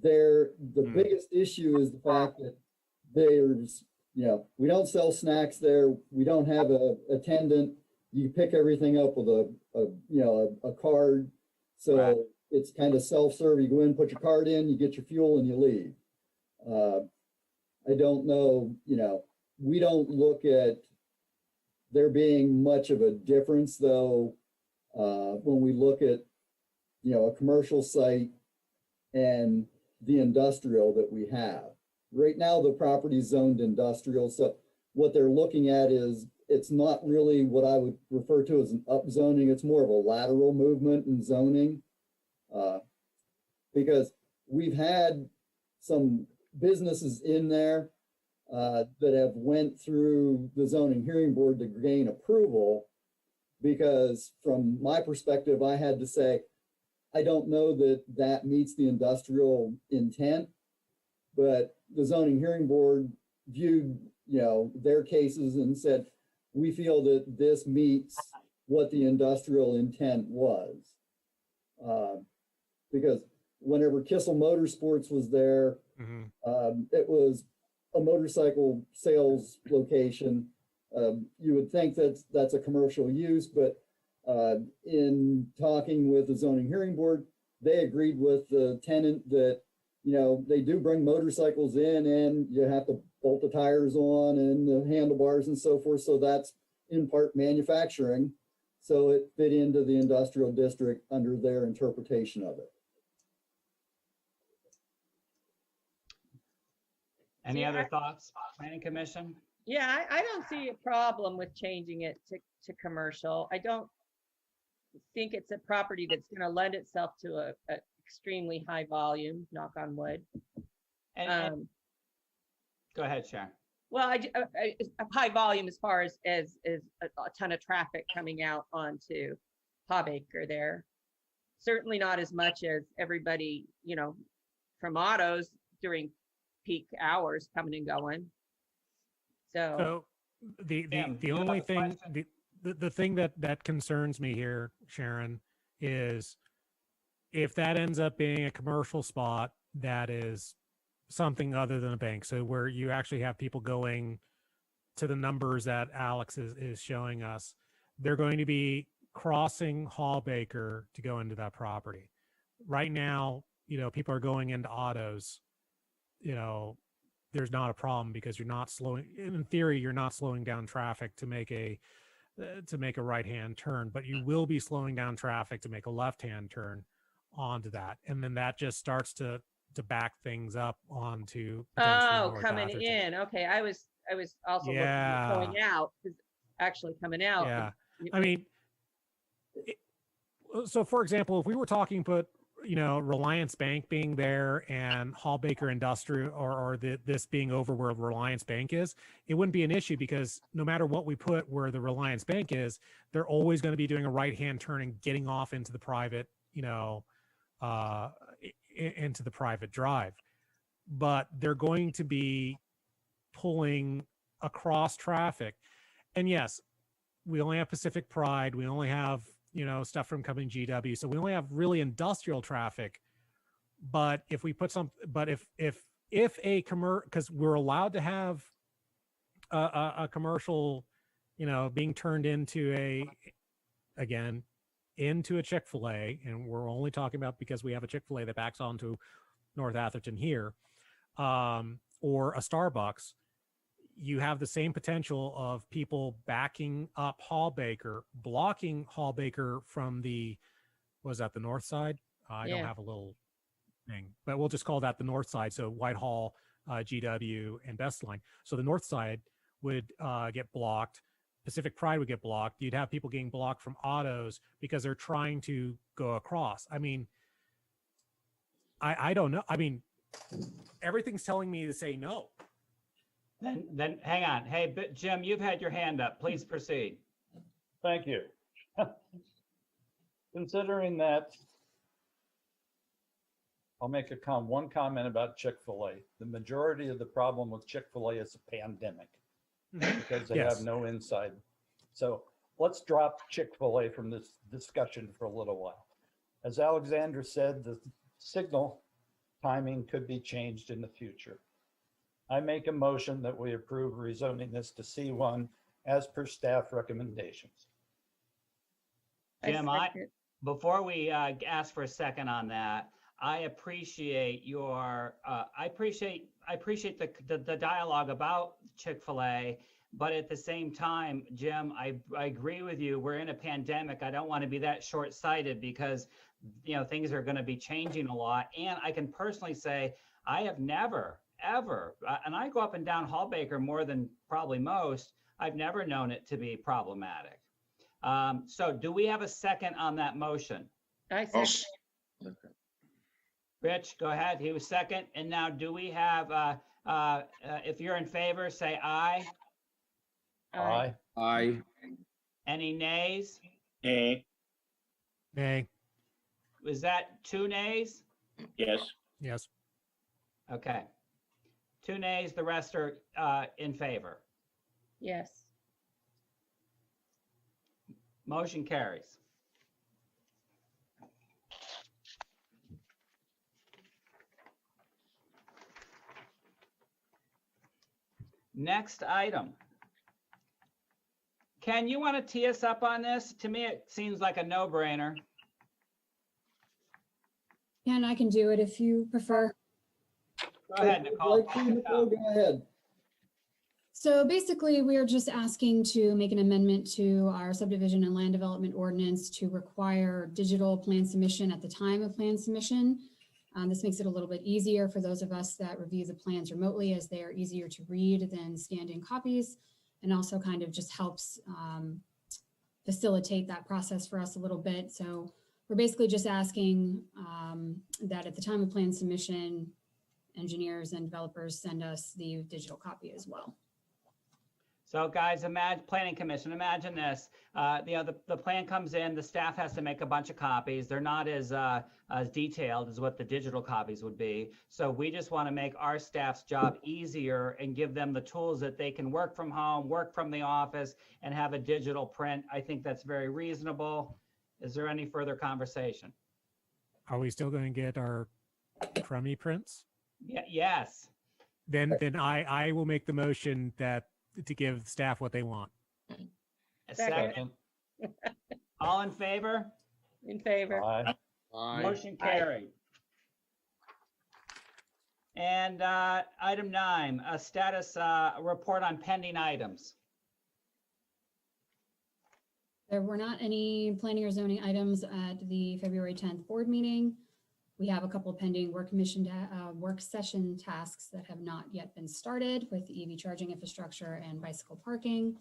The biggest issue is the fact that there's, we don't sell snacks there. We don't have a attendant. You pick everything up with a card. So right. It's kind of self-serve. You go in, put your card in, you get your fuel and you leave. I don't know, we don't look at there being much of a difference though, when we look at, a commercial site and the industrial that we have. Right now, the property is zoned industrial. So what they're looking at is, it's not really what I would refer to as an upzoning. It's more of a lateral movement in zoning. Because we've had some businesses in there that have went through the zoning hearing board to gain approval, because from my perspective, I had to say, I don't know that that meets the industrial intent, but the zoning hearing board viewed, their cases and said, we feel that this meets what the industrial intent was. Because whenever Kissel Motorsports was there, it was a motorcycle sales location. You would think that that's a commercial use, but in talking with the zoning hearing board, they agreed with the tenant that, you know, they do bring motorcycles in and you have to bolt the tires on and the handlebars and so forth. So that's in part manufacturing. So it fit into the industrial district under their interpretation of it. Any other thoughts, planning commission? Yeah, I don't see a problem with changing it to commercial. I don't think it's a property that's going to lend itself to a extremely high volume, knock on wood. And go ahead, Sharon. Well, a high volume as far as a ton of traffic coming out onto Hawbaker there. Certainly not as much as everybody, you know, from autos during peak hours coming and going. So the only thing, the thing that concerns me here, Sharon, is if that ends up being a commercial spot that is something other than a bank, so where you actually have people going to the numbers that Alex is showing us, they're going to be crossing Hawbaker to go into that property. Right now, you know, people are going into autos, you know, there's not a problem because you're not slowing, in theory, you're not slowing down traffic to make a right-hand turn, but you will be slowing down traffic to make a left-hand turn onto that. And then that just starts to back things up onto North coming Atherton. in. Okay, I was also looking at going out, because actually coming out. Yeah, I mean, so for example, if we were talking, you know, Reliance Bank being there and Hawbaker Industrial or this being over where Reliance Bank is, it wouldn't be an issue because no matter what we put where the Reliance Bank is, they're always going to be doing a right-hand turn and getting off into the private, you know, into the private drive. But they're going to be pulling across traffic. And yes, we only have Pacific Pride. We only have, you know, stuff from coming GW. So we only have really industrial traffic. But if we put if a because we're allowed to have a commercial, you know, being turned into into a Chick-fil-A, and we're only talking about because we have a Chick-fil-A that backs onto North Atherton here, or a Starbucks, you have the same potential of people backing up Hawbaker, blocking Hawbaker from the north side? I don't have a little thing, but we'll just call that the north side. So Whitehall, GW, and Best Line. So the north side would get blocked. Pacific Pride would get blocked. You'd have people getting blocked from autos because they're trying to go across. I mean, I don't know. I mean, everything's telling me to say no. Then hang on. Hey, Jim, you've had your hand up. Please proceed. Thank you. Considering that, I'll make one comment about Chick-fil-A. The majority of the problem with Chick-fil-A is a pandemic because they have no inside. So let's drop Chick-fil-A from this discussion for a little while. As Alexander said, the signal timing could be changed in the future. I make a motion that we approve rezoning this to C1 as per staff recommendations. Jim, before we ask for a second on that, I appreciate the dialogue about Chick-fil-A, but at the same time, Jim, I agree with you. We're in a pandemic. I don't want to be that short-sighted because, you know, things are going to be changing a lot. And I can personally say I have never, ever, and I go up and down Hawbaker more than probably most, I've never known it to be problematic. So do we have a second on that motion? I second. Okay. Rich, go ahead. He was second. And now do we have, if you're in favor, say aye. Aye. Aye. Any nays? Nay. Nay. Was that 2 nays? Yes. Yes. Okay. 2 nays, the rest are in favor. Yes. Motion carries. Next item. Ken, you want to tee us up on this? To me, it seems like a no-brainer. And I can do it if you prefer. Go ahead, Nicole. Nicole, go ahead. So basically, we are just asking to make an amendment to our subdivision and land development ordinance to require digital plan submission at the time of plan submission. This makes it a little bit easier for those of us that review the plans remotely, as they are easier to read than scanned in copies, and also kind of just helps facilitate that process for us a little bit. So we're basically just asking that at the time of plan submission, engineers and developers send us the digital copy as well. So guys, imagine, planning commission, imagine this, the plan comes in, the staff has to make a bunch of copies. They're not as detailed as what the digital copies would be. So we just want to make our staff's job easier and give them the tools that they can work from home, work from the office, and have a digital print. I think that's very reasonable. Is there any further conversation? Are we still going to get our crummy prints? Yeah, yes. Then I will make the motion that to give staff what they want. A second. All in favor? In favor. Aye. Motion carried. And item 9, a status report on pending items. There were not any planning or zoning items at the February 10th board meeting. We have a couple of pending work session tasks that have not yet been started with EV charging infrastructure and bicycle parking.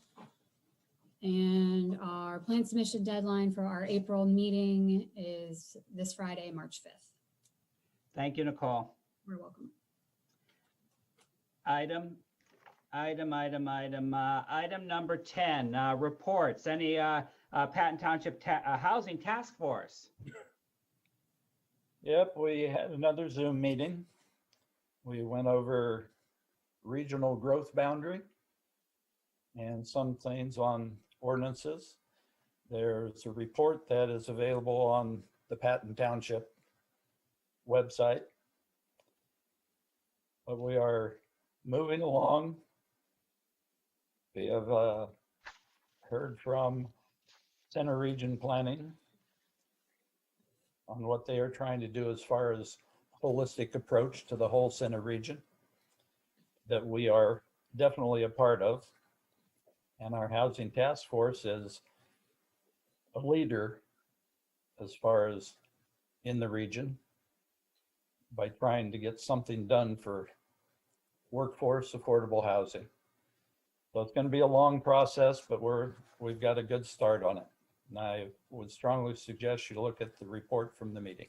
And our plan submission deadline for our April meeting is this Friday, March 5th. Thank you, Nicole. You're welcome. Item number 10, reports. Any Patton Township Housing Task Force? Yep, we had another Zoom meeting. We went over regional growth boundary and some things on ordinances. There's a report that is available on the Patton Township website. But we are moving along. We have heard from Center Region Planning on what they are trying to do as far as holistic approach to the whole center region that we are definitely a part of. And our housing task force is a leader as far as in the region by trying to get something done for workforce affordable housing. So it's going to be a long process, but we've got a good start on it. And I would strongly suggest you look at the report from the meeting.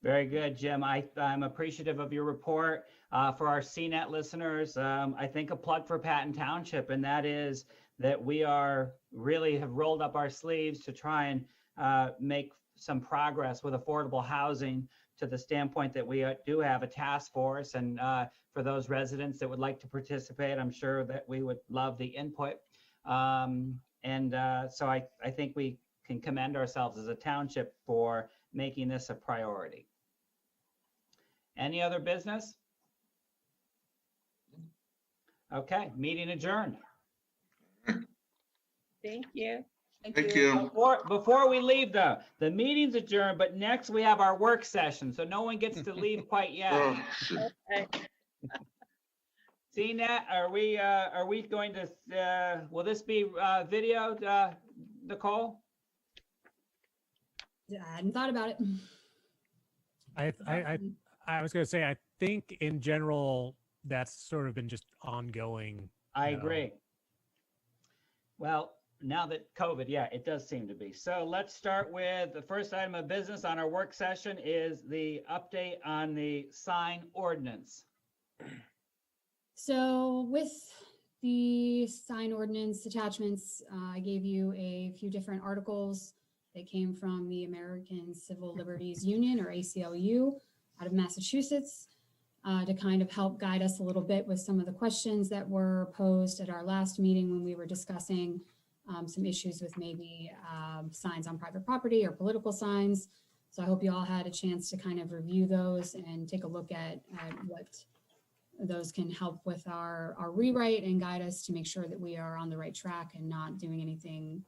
Very good, Jim. I'm appreciative of your report. For our CNET listeners, I think a plug for Patton Township, and that is that we really have rolled up our sleeves to try and make some progress with affordable housing, to the standpoint that we do have a task force. And for those residents that would like to participate, I'm sure that we would love the input. So I think we can commend ourselves as a township for making this a priority. Any other business? Okay, meeting adjourned. Thank you. Thank you. Before we leave though, the meeting's adjourned, but next we have our work session, so no one gets to leave quite yet. Oh, shit. Okay. See, Nat, are we going to, will this be videoed, Nicole? I hadn't thought about it. I was going to say, I think in general, that's sort of been just ongoing. I agree. Well, now that COVID, yeah, it does seem to be. So let's start with the first item of business on our work session is the update on the sign ordinance. So with the sign ordinance attachments, I gave you a few different articles that came from the American Civil Liberties Union, or ACLU, out of Massachusetts, to kind of help guide us a little bit with some of the questions that were posed at our last meeting when we were discussing some issues with maybe signs on private property or political signs. So I hope you all had a chance to kind of review those and take a look at what those can help with our rewrite and guide us to make sure that we are on the right track and not doing anything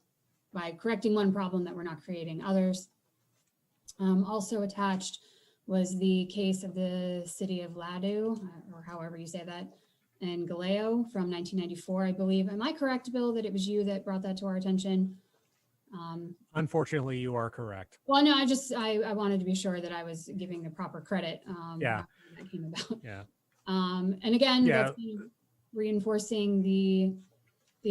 by correcting one problem that we're not creating others. Also attached was the case of the city of Ladue, or however you say that, and Galeo from 1994, I believe. Am I correct, Bill, that it was you that brought that to our attention? Unfortunately, you are correct. Well, no, I wanted to be sure that I was giving the proper credit. Yeah. That came about. Yeah. And again, Yeah. that's kind of reinforcing the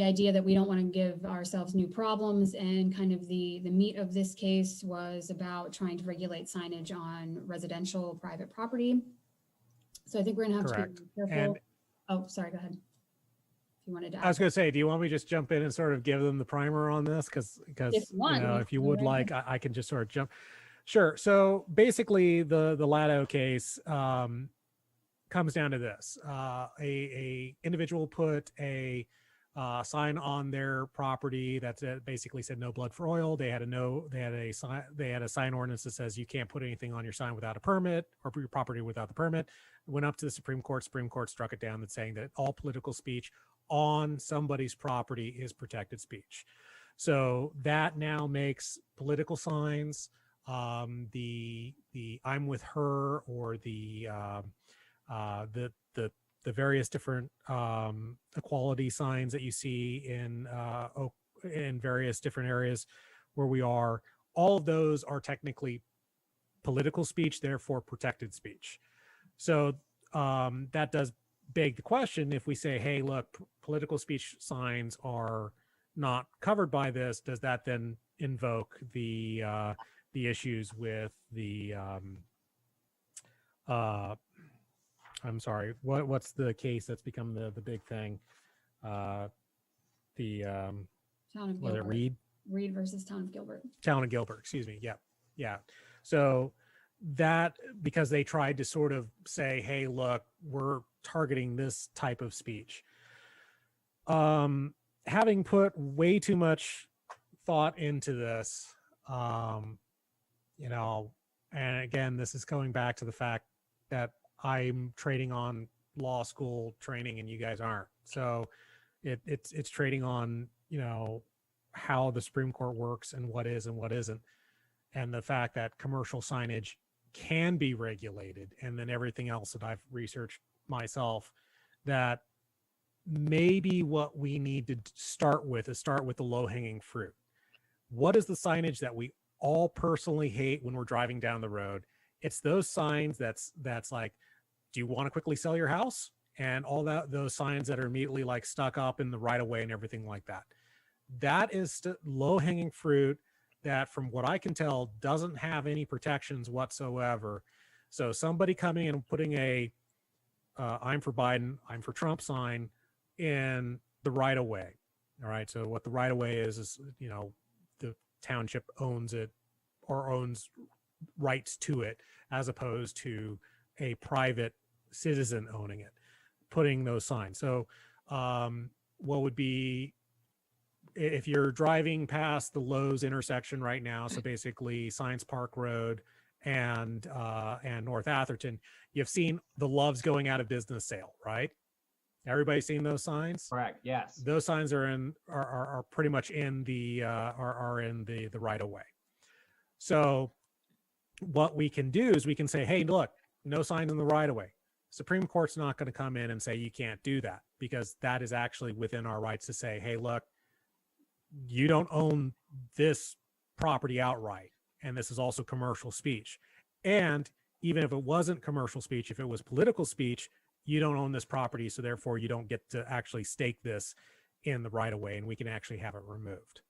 idea that we don't want to give ourselves new problems, and kind of the meat of this case was about trying to regulate signage on residential private property. So I think we're gonna have Correct. to be careful. And Oh, sorry, go ahead. If you wanted to I was add. going to say, do you want me to just jump in and sort of give them the primer on this? Because If you want, we if you can go would right like, ahead. I can just sort of jump. Sure. So basically, the Lado case comes down to this: a individual put a sign on their property that basically said "No blood for oil." They had a sign ordinance that says you can't put anything on your sign without a permit, or your property without the permit. Went up to the Supreme Court. Supreme Court struck it down, that saying that all political speech on somebody's property is protected speech. So that now makes political signs, the "I'm with her" or the various different equality signs that you see in various different areas where we are. All of those are technically political speech, therefore protected speech. So that does beg the question: if we say, hey, look, political speech signs are not covered by this, does that then invoke the issues with the I'm sorry, what's the case that's become the big thing? Town of Was it Gilbert. Reed versus Town of Gilbert. Town of Gilbert, excuse me. Yeah. So that, because they tried to sort of say, hey, look, we're targeting this type of speech. Having put way too much thought into this, and again, this is going back to the fact that I'm trading on law school training and you guys aren't. So it's trading on, how the Supreme Court works and what is and what isn't. And the fact that commercial signage can be regulated, and then everything else that I've researched myself, that maybe what we need to start with the low-hanging fruit. What is the signage that we all personally hate when we're driving down the road? It's those signs that's like, do you want to quickly sell your house? And all those signs that are immediately like stuck up in the right of way and everything like that. That is low-hanging fruit that, from what I can tell, doesn't have any protections whatsoever. So somebody coming in and putting a I'm for Biden, I'm for Trump sign in the right of way. All right. So what the right of way is, the township owns it or owns rights to it, as opposed to a private citizen owning it, putting those signs. So what would be, if you're driving past the Lowe's intersection right now, so basically Science Park Road and North Atherton, you've seen the Love's going out of business sale, right? Everybody's seen those signs? Correct. Yes. Those signs are pretty much in the right of way. So what we can do is we can say, hey, look, no signs in the right of way. Supreme Court's not going to come in and say you can't do that, because that is actually within our rights to say, hey, look, you don't own this property outright, and this is also commercial speech. And even if it wasn't commercial speech, if it was political speech, you don't own this property, so therefore you don't get to actually stake this in the right of way, and we can actually have it removed.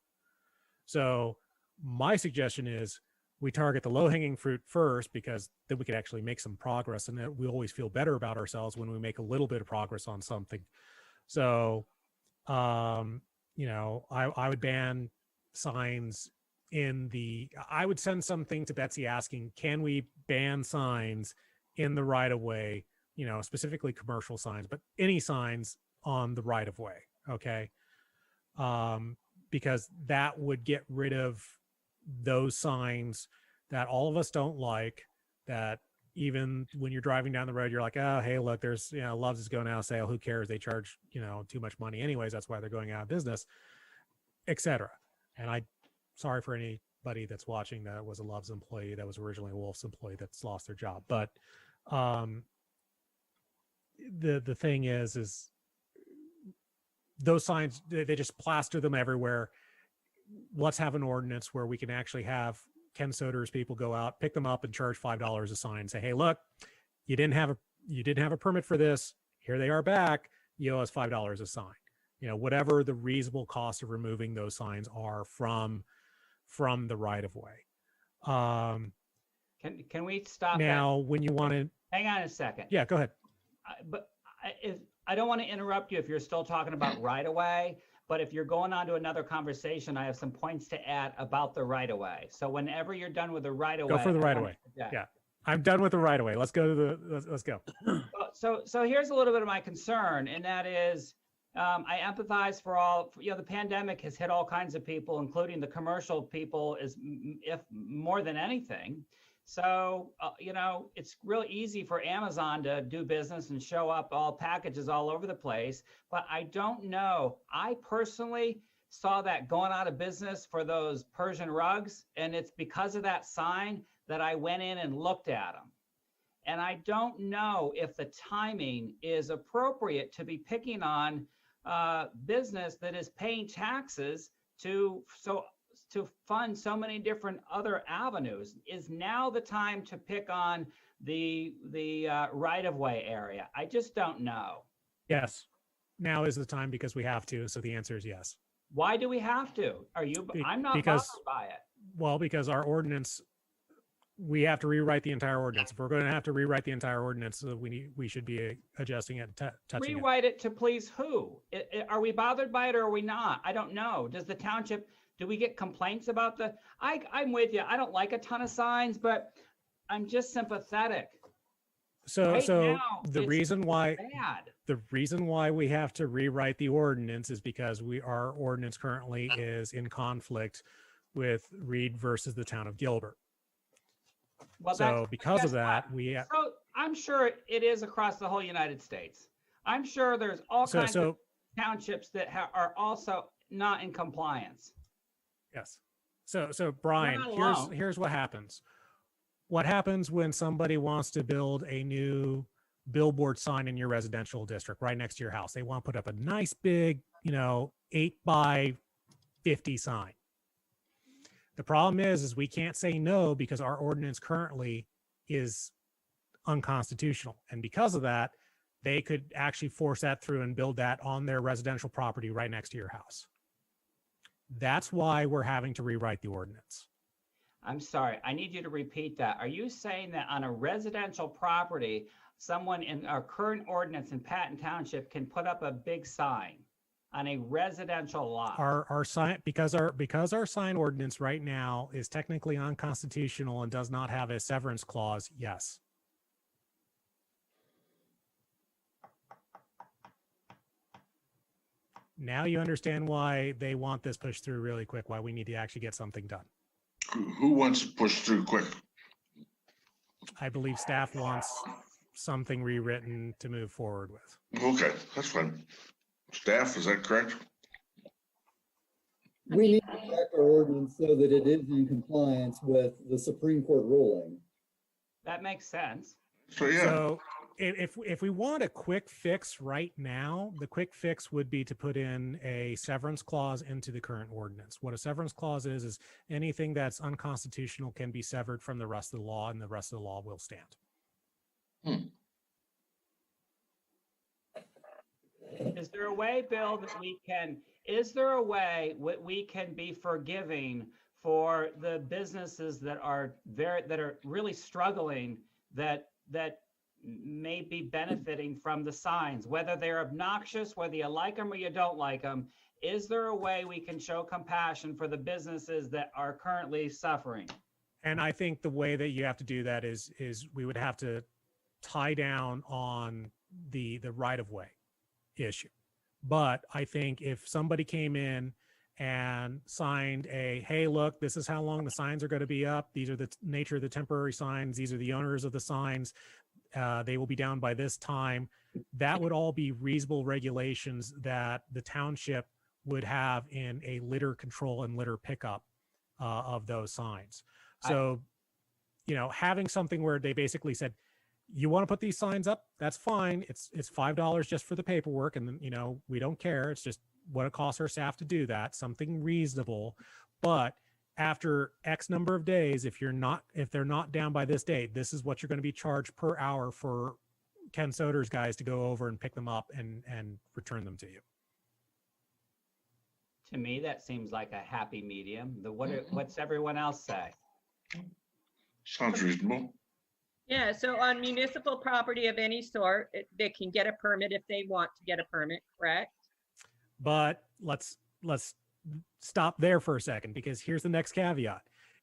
So my suggestion is we target the low-hanging fruit first, because then we can actually make some progress, and we always feel better about ourselves when we make a little bit of progress on something. So I would ban signs I would send something to Betsy asking, can we ban signs in the right of way, specifically commercial signs, but any signs on the right of way. Okay. because that would get rid of those signs that all of us don't like, that even when you're driving down the road, you're like, oh, hey, look, there's, Love's is going out of sale. Who cares? They charge, too much money anyways. That's why they're going out of business, etc. And sorry for anybody that's watching that was a Love's employee that was originally a Wolf's employee that's lost their job. But the thing is those signs, they just plaster them everywhere. Let's have an ordinance where we can actually have Ken Soder's people go out, pick them up, and charge $5 a sign. Say, hey, look, you didn't have a permit for this. Here they are back. You owe us $5 a sign. Whatever the reasonable cost of removing those signs are from the right of way. Can we stop now when you want to hang on a second? Yeah, go ahead. I don't want to interrupt you if you're still talking about right of way, but if you're going on to another conversation, I have some points to add about the right of way. So whenever you're done with the right of way, go for the right of way. Yeah, I'm done with the right of way. Let's go to let's go. So here's a little bit of my concern, and that is, I empathize for all. The pandemic has hit all kinds of people, including the commercial people, if more than anything. So, it's real easy for Amazon to do business and show up all packages all over the place. But I don't know. I personally saw that going out of business for those Persian rugs. And it's because of that sign that I went in and looked at them. And I don't know if the timing is appropriate to be picking on business that is paying taxes to fund so many different other avenues. Is now the time to pick on the right-of-way area? I just don't know. Yes, now is the time because we have to. So the answer is yes. Why do we have to? I'm not bothered by it. Well, because our ordinance, we have to rewrite the entire ordinance. If we're going to have to rewrite the entire ordinance, we should be adjusting it, touching Rewrite it to please who? Are we bothered by it or are we not? I don't know. Does the township? Do we get complaints about I'm with you. I don't like a ton of signs, but I'm just sympathetic. So now, the reason why we have to rewrite the ordinance is because our ordinance currently is in conflict with Reed versus the town of Gilbert. Well, so because of that, So I'm sure it is across the whole United States. I'm sure there's all kinds of townships that are also not in compliance. Yes. So Brian, here's what happens. What happens when somebody wants to build a new billboard sign in your residential district right next to your house? They want to put up a nice big, 8 by 50 sign. The problem is we can't say no because our ordinance currently is unconstitutional. And because of that, they could actually force that through and build that on their residential property right next to your house. That's why we're having to rewrite the ordinance. I'm sorry, I need you to repeat that. Are you saying that on a residential property, someone in our current ordinance in Patton Township can put up a big sign on a residential lot? Our sign, because our sign ordinance right now is technically unconstitutional and does not have a severance clause, yes. Now you understand why they want this pushed through really quick, why we need to actually get something done. Who wants to push through quick? I believe staff wants something rewritten to move forward with. Okay, that's fine. Staff, is that correct? We need to correct our ordinance so that it is in compliance with the Supreme Court ruling. That makes sense. So, yeah. So if we want a quick fix right now, the quick fix would be to put in a severance clause into the current ordinance. What a severance clause is anything that's unconstitutional can be severed from the rest of the law, and the rest of the law will stand. Is there a way, Bill, that we can be forgiving for the businesses that are really struggling, that may be benefiting from the signs, whether they're obnoxious, whether you like them or you don't like them? Is there a way we can show compassion for the businesses that are currently suffering? And I think the way that you have to do that is we would have to tie down on the right of way issue. But I think if somebody came in and signed a, hey, look, this is how long the signs are going to be up. These are the nature of the temporary signs. These are the owners of the signs. They will be down by this time. That would all be reasonable regulations that the township would have in a litter control and litter pickup of those signs. So, you know, having something where they basically said, you want to put these signs up, that's fine. It's $5 just for the paperwork. And then, you know, we don't care. It's just what it costs our staff to do that, something reasonable. But after X number of days, if they're not down by this date, this is what you're going to be charged per hour for Ken Soder's guys to go over and pick them up and return them to you. To me, that seems like a happy medium. What's everyone else say? Sounds reasonable. Yeah, so on municipal property of any sort, they can get a permit if they want to get a permit, correct? But let's stop there for a second, because here's the next caveat.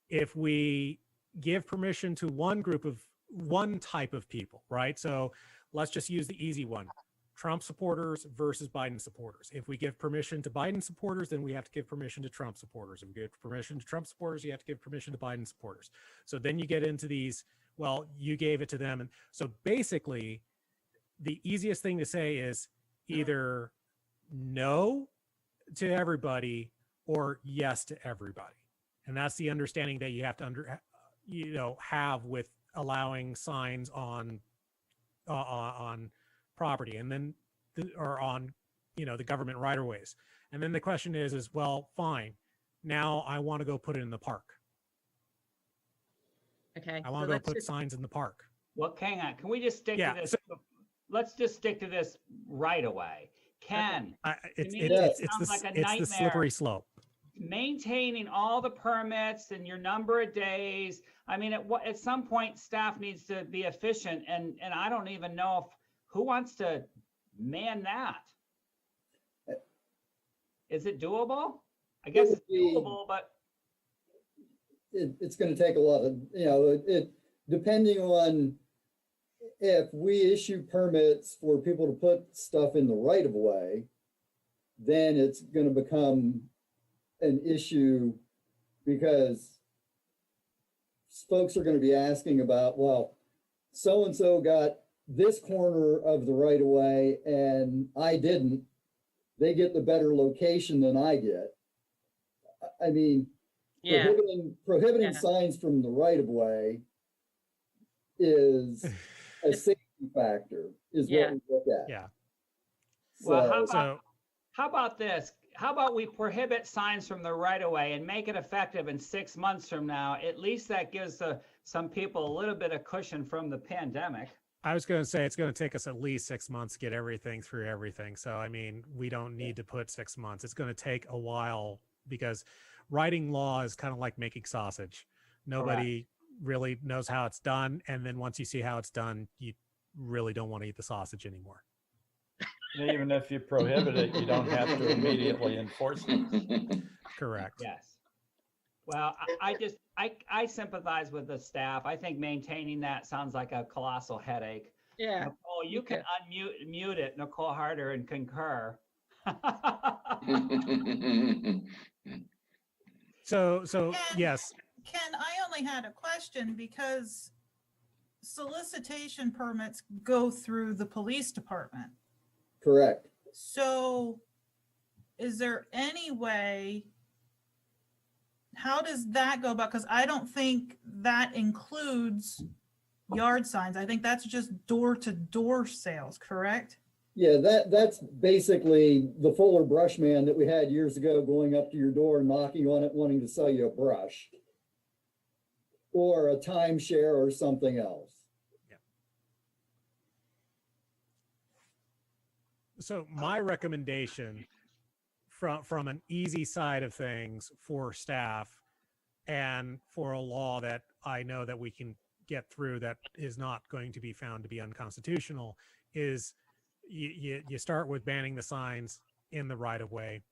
If we give permission to one type of people, right? So let's just use the easy one. Trump supporters versus Biden supporters. If we give permission to Biden supporters, then we have to give permission to Trump supporters. If we give permission to Trump supporters, you have to give permission to Biden supporters. So then you get into these, well, you gave it to them. And so basically, the easiest thing to say is either no to everybody or yes to everybody. And that's the understanding that you have to have with allowing signs on property, and then or on the government right of ways. And then the question is well, fine, now I want to go put it in the park. Okay. I want to go put signs in the park. Well, hang on. Can we just stick to this? Let's just stick to this right away. Ken, it's like a the slippery slope. Maintaining all the permits and your number of days. I mean, at some point, staff needs to be efficient, and I don't even know who wants to man that. Is it doable? I guess it's doable, but it's going to take a lot of, depending on if we issue permits for people to put stuff in the right of way, then it's going to become an issue, because folks are going to be asking about, well, so-and-so got this corner of the right of way and I didn't. They get the better location than I get. I mean, yeah. prohibiting signs from the right of way is a safety factor, is what we look at. Yeah. Well, how about this? How about we prohibit signs from the right of way and make it effective in 6 months from now? At least that gives some people a little bit of cushion from the pandemic. I was going to say it's going to take us at least 6 months to get everything through everything. So, I mean, we don't need to put 6 months. It's going to take a while, because writing law is kind of like making sausage. Nobody really knows how it's done. And then once you see how it's done, you really don't want to eat the sausage anymore. Even if you prohibit it, you don't have to immediately enforce it. Correct. Yes. Well, I sympathize with the staff. I think maintaining that sounds like a colossal headache. Yeah. Nicole, you can mute it, Nicole Harder, and concur. So yes. Ken, I only had a question, because solicitation permits go through the police department. Correct. So is there any way, how does that go about? Because I don't think that includes yard signs. I think that's just door-to-door sales, correct? Yeah, that's basically the Fuller brush man that we had years ago, going up to your door, knocking on it, wanting to sell you a brush or a timeshare or something else. Yeah. So my recommendation from an easy side of things for staff and for a law that I know that we can get through that is not going to be found to be unconstitutional is you start with banning the signs in the right of way.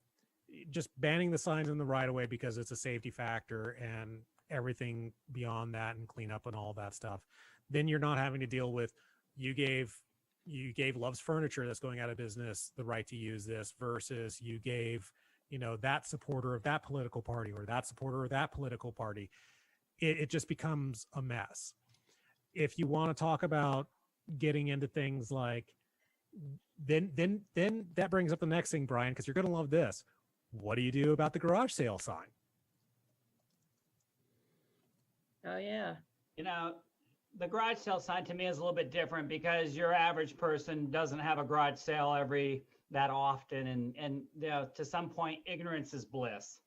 Just banning the signs in the right of way because it's a safety factor, and everything beyond that and cleanup and all that stuff. Then you're not having to deal with, you gave Love's Furniture that's going out of business the right to use this, versus you gave that supporter of that political party or that supporter of that political party. It just becomes a mess. If you want to talk about getting into things like, then that brings up the next thing, Brian, because you're going to love this. What do you do about the garage sale sign? Oh, yeah. The garage sale sign to me is a little bit different because your average person doesn't have a garage sale that often. And to some point, ignorance is bliss.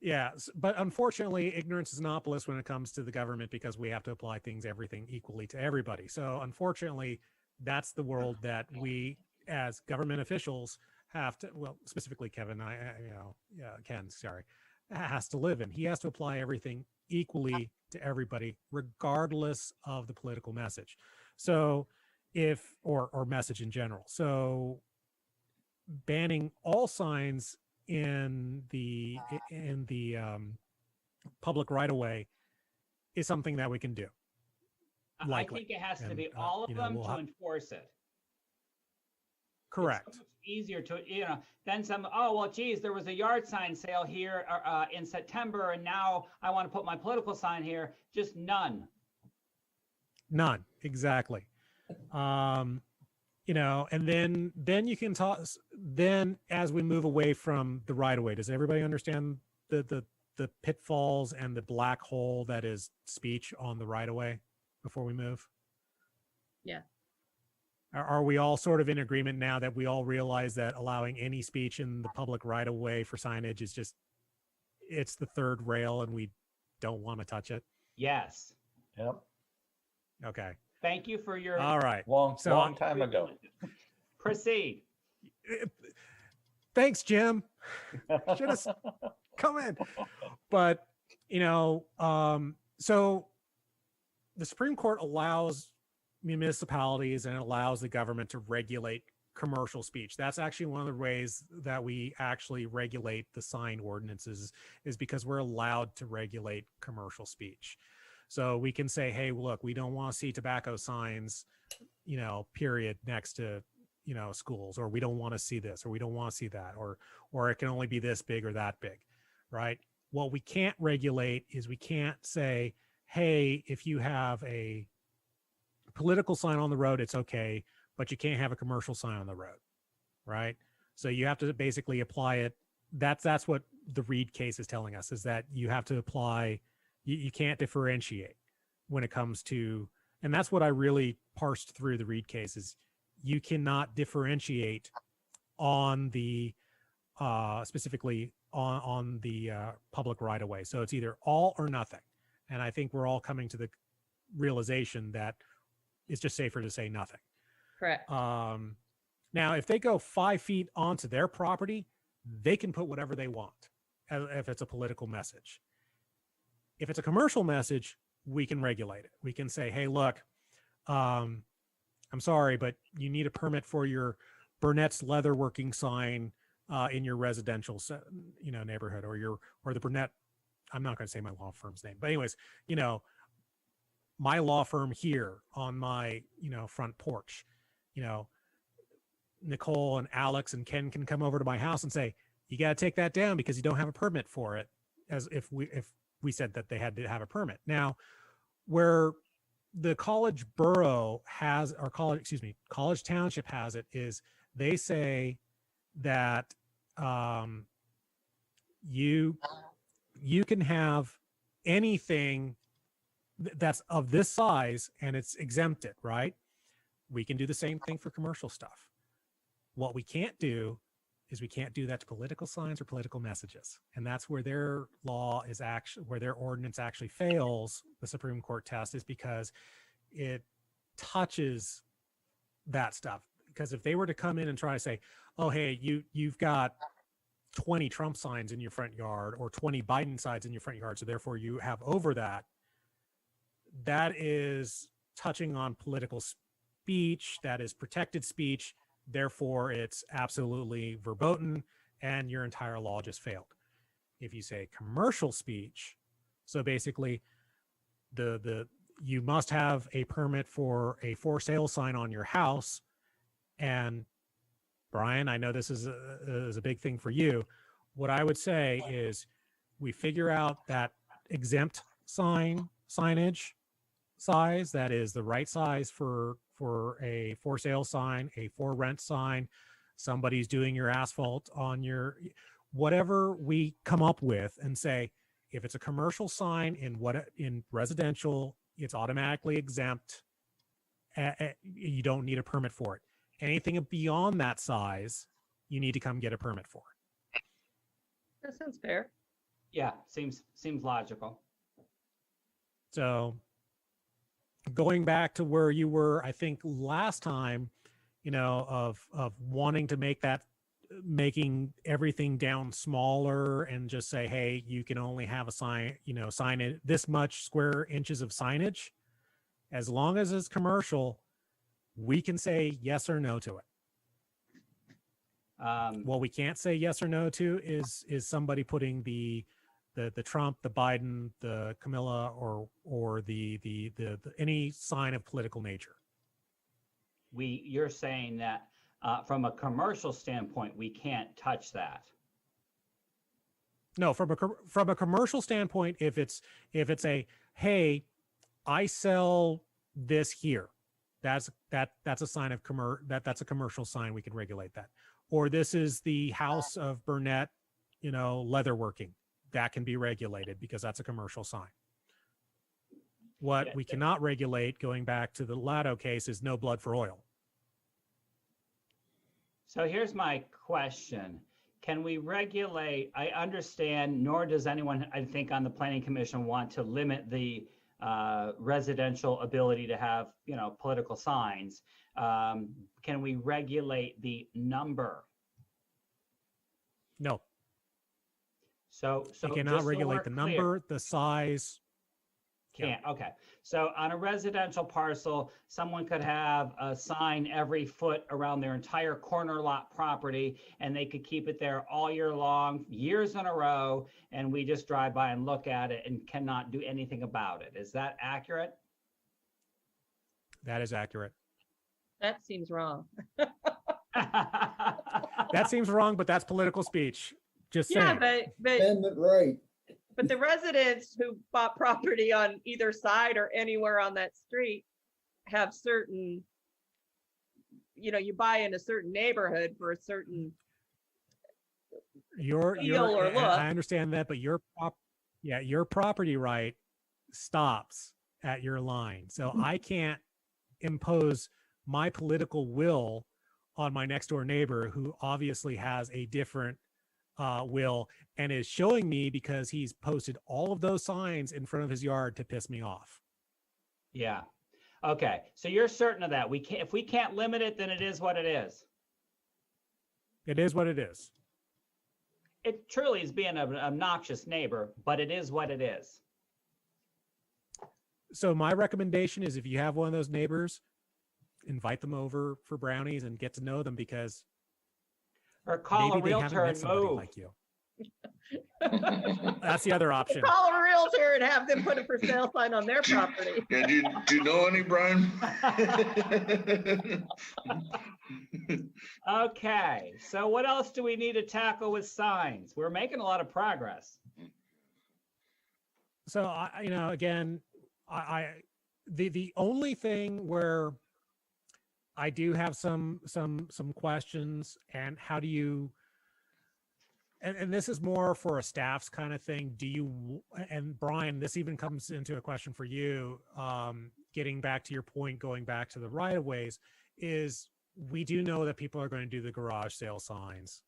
Yeah, but unfortunately, ignorance is not bliss when it comes to the government because we have to apply everything equally to everybody. So unfortunately, that's the world that we as government officials have to, well, specifically Ken, has to live in. He has to apply everything equally to everybody, regardless of the political message. So or message in general. So banning all signs in the public right of way is something that we can do. Likely. I think it has to be all of them to enforce it. Correct. It's so much easier to, then some, oh, well, geez, there was a yard sign sale here in September, and now I want to put my political sign here. Just none. None, exactly. And then you can talk, then as we move away from the right of way, does everybody understand the pitfalls and the black hole that is speech on the right of way before we move? Yeah. Are we all sort of in agreement now that we all realize that allowing any speech in the public right of way for signage is just, it's the third rail and we don't want to touch it? Yes. Yep. Okay. Thank you for your. All right. Long time ago. Proceed. Thanks, Jim. Should have come in. But, so the Supreme Court allows municipalities and it allows the government to regulate commercial speech. That's actually one of the ways that we actually regulate the sign ordinances is because we're allowed to regulate commercial speech. So we can say, hey, look, we don't want to see tobacco signs, period, next to, schools, or we don't want to see this, or we don't want to see that, or it can only be this big or that big, right? What we can't regulate is we can't say, hey, if you have a political sign on the road, it's okay, but you can't have a commercial sign on the road, right? So you have to basically apply it. That's what the Reed case is telling us, is that you have to apply, you can't differentiate when it comes to, and that's what I really parsed through the Reed case, is you cannot differentiate on the, specifically on the public right of way. So it's either all or nothing. And I think we're all coming to the realization that it's just safer to say nothing. Correct. Now, if they go 5 feet onto their property, they can put whatever they want if it's a political message. If it's a commercial message, we can regulate it. We can say, hey, look, I'm sorry, but you need a permit for your Burnett's leatherworking sign in your residential, neighborhood, or the Burnett. I'm not going to say my law firm's name, but anyways, my law firm here on my, front porch, Nicole and Alex and Ken can come over to my house and say, you got to take that down because you don't have a permit for it, as if we said that they had to have a permit. Now, where the college borough has, or College Township has it, is they say that you can have anything that's of this size and it's exempted, right? We can do the same thing for commercial stuff. What we can't do is we can't do that to political signs or political messages. And that's where their law is actually, where their ordinance actually fails the Supreme Court test, is because it touches that stuff. Because if they were to come in and try to say, oh, hey, you've got 20 Trump signs in your front yard or 20 Biden signs in your front yard, so therefore you have over that, that is touching on political speech, that is protected speech. Therefore, it's absolutely verboten, and your entire law just failed. If you say commercial speech, so basically, you must have a permit for a for sale sign on your house, and Brian, I know this is a big thing for you. What I would say is we figure out that exempt signage size, that is the right size for a for sale sign, a for rent sign, somebody's doing your asphalt on your, whatever we come up with, and say, if it's a commercial sign in residential, it's automatically exempt. You don't need a permit for it. Anything beyond that size, you need to come get a permit for. That sounds fair. Yeah, seems logical. So going back to where you were, I think last time, of wanting to making everything down smaller and just say, hey, you can only have a sign it this much square inches of signage. As long as it's commercial, we can say yes or no to it. What we can't say yes or no to is somebody putting the Trump, the Biden, the Camilla, or the any sign of political nature. You're saying that from a commercial standpoint, we can't touch that. No, from a commercial standpoint, if it's a, hey, I sell this here, that's a sign of that's a commercial sign, we can regulate that. Or this is the house of Burnett, leatherworking, that can be regulated because that's a commercial sign. What we cannot regulate, going back to the Lado case, is no blood for oil. So here's my question. Can we regulate, I understand, nor does anyone, I think, on the Planning Commission want to limit the residential ability to have, political signs. Can we regulate the number? No. So you cannot just so regulate we're the clear, number, the size. Can't. Okay. So on a residential parcel, someone could have a sign every foot around their entire corner lot property, and they could keep it there all year long, years in a row, and we just drive by and look at it and cannot do anything about it. Is that accurate? That is accurate. That seems wrong. That seems wrong, but that's political speech. Just Yeah, saying. but Amendment right. But the residents who bought property on either side or anywhere on that street have certain, you buy in a certain neighborhood for a certain feel or look. I understand that, but your property right stops at your line. So I can't impose my political will on my next door neighbor, who obviously has a different will and is showing me because he's posted all of those signs in front of his yard to piss me off. Yeah. Okay. So you're certain of that. If we can't limit it, then it is what it is. It is what it is. It truly is being an obnoxious neighbor, but it is what it is. So my recommendation is, if you have one of those neighbors, invite them over for brownies and get to know them, because or call maybe a they haven't realtor met and somebody move. like you. That's the other option. Call a realtor and have them put a for sale sign on their property. Yeah, do you know any, Brian? Okay, so what else do we need to tackle with signs? We're making a lot of progress. So the only thing where I do have some questions, and how do you, and this is more for a staff's kind of thing. And Brian, this even comes into a question for you, getting back to your point, going back to the right of ways, is we do know that people are going to do the garage sale signs,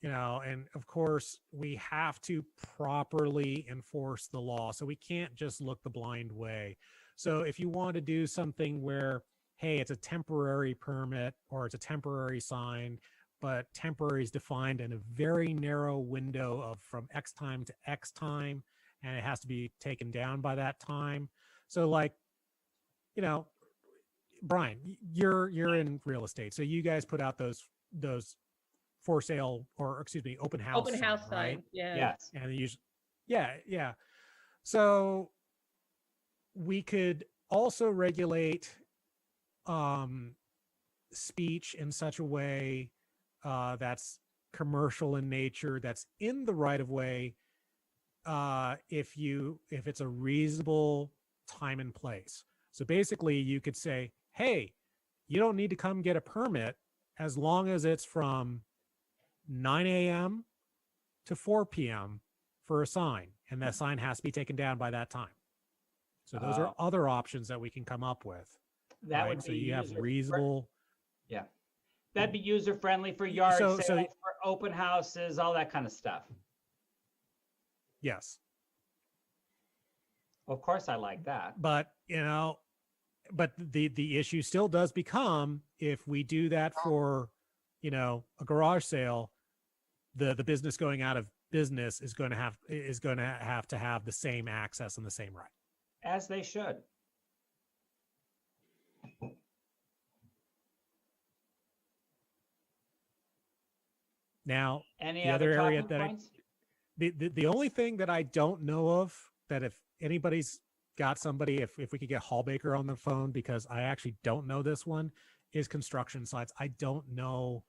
and of course we have to properly enforce the law. So we can't just look the blind way. So if you want to do something where, hey, it's a temporary permit or it's a temporary sign, but temporary is defined in a very narrow window of from X time to X time, and it has to be taken down by that time. So Brian, you're in real estate, so you guys put out those for sale, or excuse me, open house Sign, right? yeah. Yes. And they usually, yeah. So we could also regulate speech in such a way that's commercial in nature, that's in the right of way, if it's a reasonable time and place. So basically you could say, hey, you don't need to come get a permit as long as it's from 9 a.m. to 4 p.m. for a sign, and that sign has to be taken down by that time. So those are other options that we can come up with. That right? would be So you have user- reasonable. Yeah. That'd be user friendly for yard So- sales, so- for open houses, all that kind of stuff. Yes. Of course, I like that. But, but the issue still does become, if we do that for, a garage sale, the business going out of business is going to have to have the same access and the same right. As they should. Now, Any the other other area talking that points? the only thing that I don't know of, that if anybody's got somebody, if we could get Hallbaker on the phone, because I actually don't know this one, is construction sites. I don't know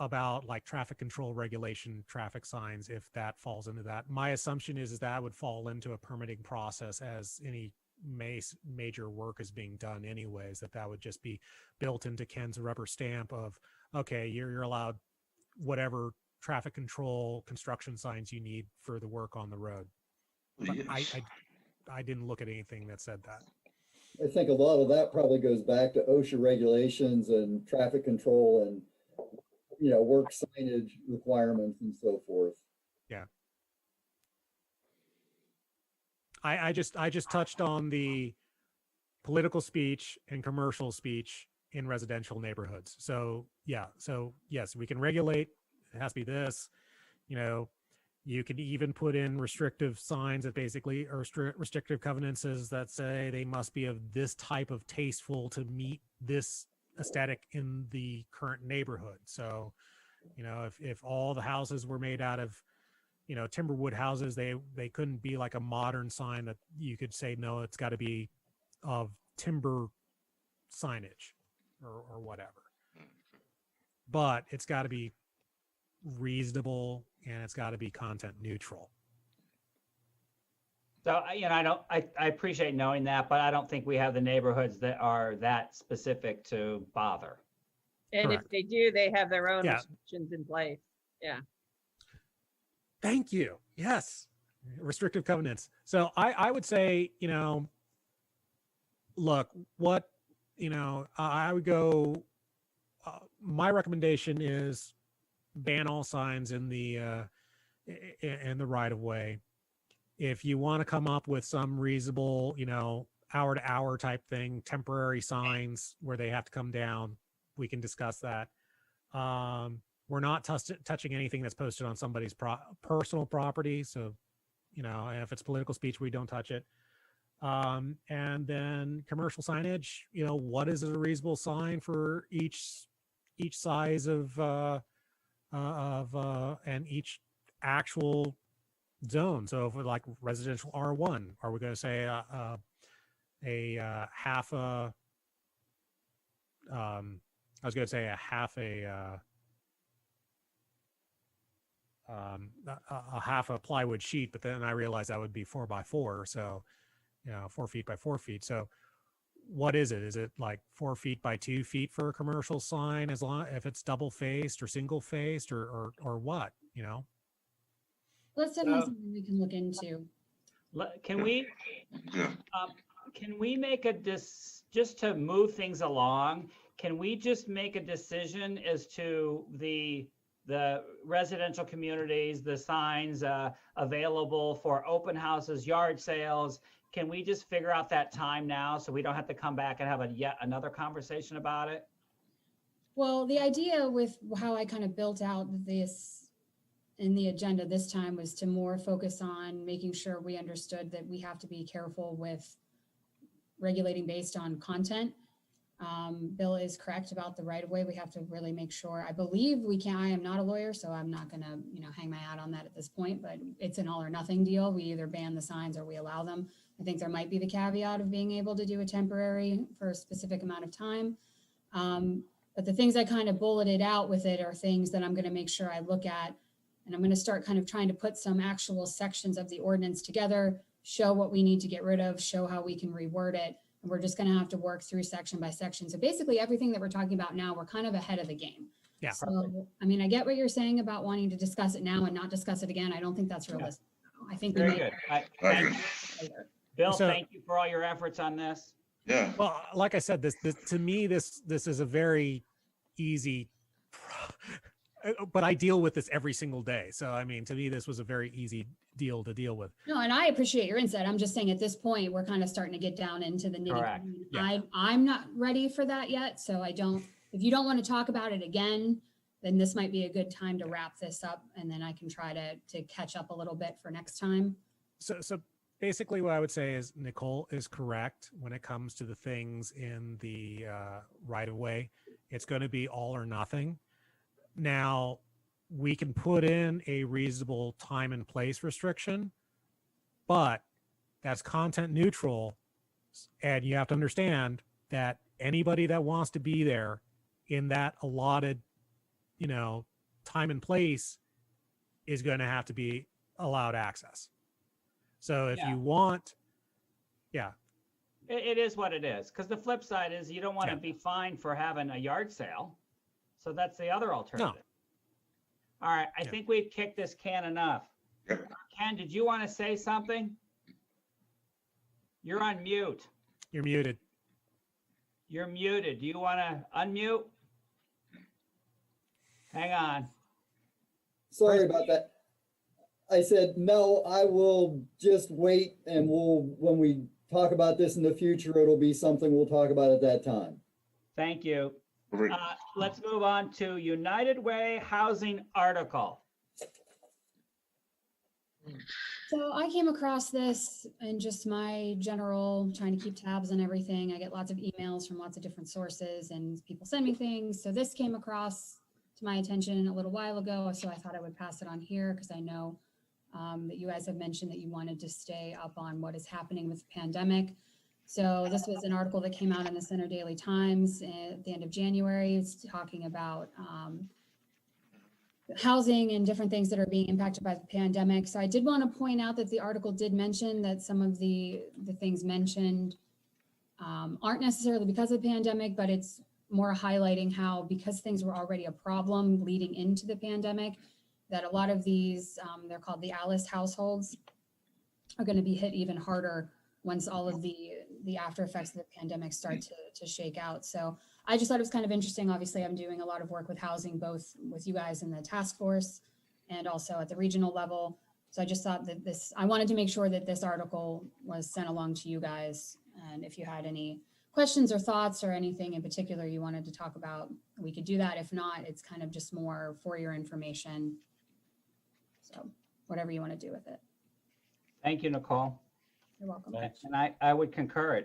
about like traffic control regulation, traffic signs, if that falls into that. My assumption is that would fall into a permitting process, as any major work is being done anyways, that would just be built into Ken's rubber stamp of, okay, you're allowed whatever traffic control construction signs you need for the work on the road. But I didn't look at anything that said that. I think a lot of that probably goes back to OSHA regulations and traffic control and, work signage requirements and so forth. Yeah. I just touched on the political speech and commercial speech in residential neighborhoods. So yeah, so yes, we can regulate. It has to be this, you can even put in restrictive signs that basically are restrictive covenants that say they must be of this type of tasteful to meet this aesthetic in the current neighborhood. So, if all the houses were made out of, timber wood houses, they couldn't be like a modern sign that you could say, no, it's got to be of timber signage or whatever. But it's got to be reasonable, and it's got to be content neutral. So, I appreciate knowing that, but I don't think we have the neighborhoods that are that specific to bother. And Correct. if they do, they have their own Yeah. restrictions in place. Yeah. Thank you. Yes. Restrictive covenants. So I would say, look, what, I would go, my recommendation is ban all signs in the right of way. If you want to come up with some reasonable, hour to hour type thing, temporary signs where they have to come down, we can discuss that. We're not touching anything that's posted on somebody's personal property. So, if it's political speech, we don't touch it. And then commercial signage, what is a reasonable sign for each size of and each actual zone. So if we're like residential R1, are we going to say a half a, I was going to say a half a half a plywood sheet, but then I realized that would be 4x4. So, 4 feet by 4 feet. So what is it? Is it like 4 feet by 2 feet for a commercial sign, as long if it's double faced or single faced or what, That's definitely something we can look into. Can we, can we make just to move things along, can we just make a decision as to the residential communities, the signs available for open houses, yard sales? Can we just figure out that time now so we don't have to come back and have yet another conversation about it? Well, the idea with how I kind of built out this in the agenda this time was to more focus on making sure we understood that we have to be careful with regulating based on content. Bill is correct about the right of way. We have to really make sure. I believe we can. I am not a lawyer, so I'm not going to, hang my hat on that at this point, but it's an all or nothing deal. We either ban the signs or we allow them. I think there might be the caveat of being able to do a temporary for a specific amount of time. But the things I kind of bulleted out with it are things that I'm going to make sure I look at. And I'm going to start kind of trying to put some actual sections of the ordinance together, show what we need to get rid of, show how we can reword it. And we're just going to have to work through section by section. So basically everything that we're talking about now, we're kind of ahead of the game. Yeah. So, I mean, I get what you're saying about wanting to discuss it now and not discuss it again. I don't think that's realistic. I think we Very may. good. I agree. Bill, So- thank you for all your efforts on this. Yeah. Well, like I said, this to me, this is a very easy, but I deal with this every single day. So, I mean, to me, this was a very easy deal to deal with. No, and I appreciate your insight. I'm just saying at this point, we're kind of starting to get down into the nitty. Correct. Yeah. I'm not ready for that yet. So if you don't want to talk about it again, then this might be a good time to wrap this up. And then I can try to catch up a little bit for next time. So basically what I would say is Nicole is correct when it comes to the things in the right of way. It's going to be all or nothing. Now, we can put in a reasonable time and place restriction, but that's content neutral. And you have to understand that anybody that wants to be there in that allotted, time and place is going to have to be allowed access. So if Yeah. you want, It is what it is. Because the flip side is you don't want to Yeah. be fined for having a yard sale. So that's the other alternative. All right, I Yeah. think we've kicked this can enough. Yep. Ken, did you want to say something? You're on mute. you're muted. You're muted. Do you want to unmute? Hang on. Sorry about that. I said, no, I will just wait and when we talk about this in the future, it'll be something we'll talk about at that time. Thank you. Great. Let's move on to United Way housing article. So I came across this in just my general trying to keep tabs on everything. I get lots of emails from lots of different sources and people send me things. So this came across to my attention a little while ago. So I thought I would pass it on here because I know that you guys have mentioned that you wanted to stay up on what is happening with the pandemic. So this was an article that came out in the Center Daily Times at the end of January. It's talking about housing and different things that are being impacted by the pandemic. So I did want to point out that the article did mention that some of the things mentioned aren't necessarily because of the pandemic, but it's more highlighting how because things were already a problem leading into the pandemic, that a lot of these, they're called the Alice households, are going to be hit even harder once all of the after effects of the pandemic start to shake out. So I just thought it was kind of interesting. Obviously, I'm doing a lot of work with housing, both with you guys in the task force and also at the regional level. So I just thought that I wanted to make sure that this article was sent along to you guys. And if you had any questions or thoughts or anything in particular you wanted to talk about, we could do that. If not, it's kind of just more for your information. So whatever you want to do with it. Thank you, Nicole. You're welcome. Thanks. And I would concur.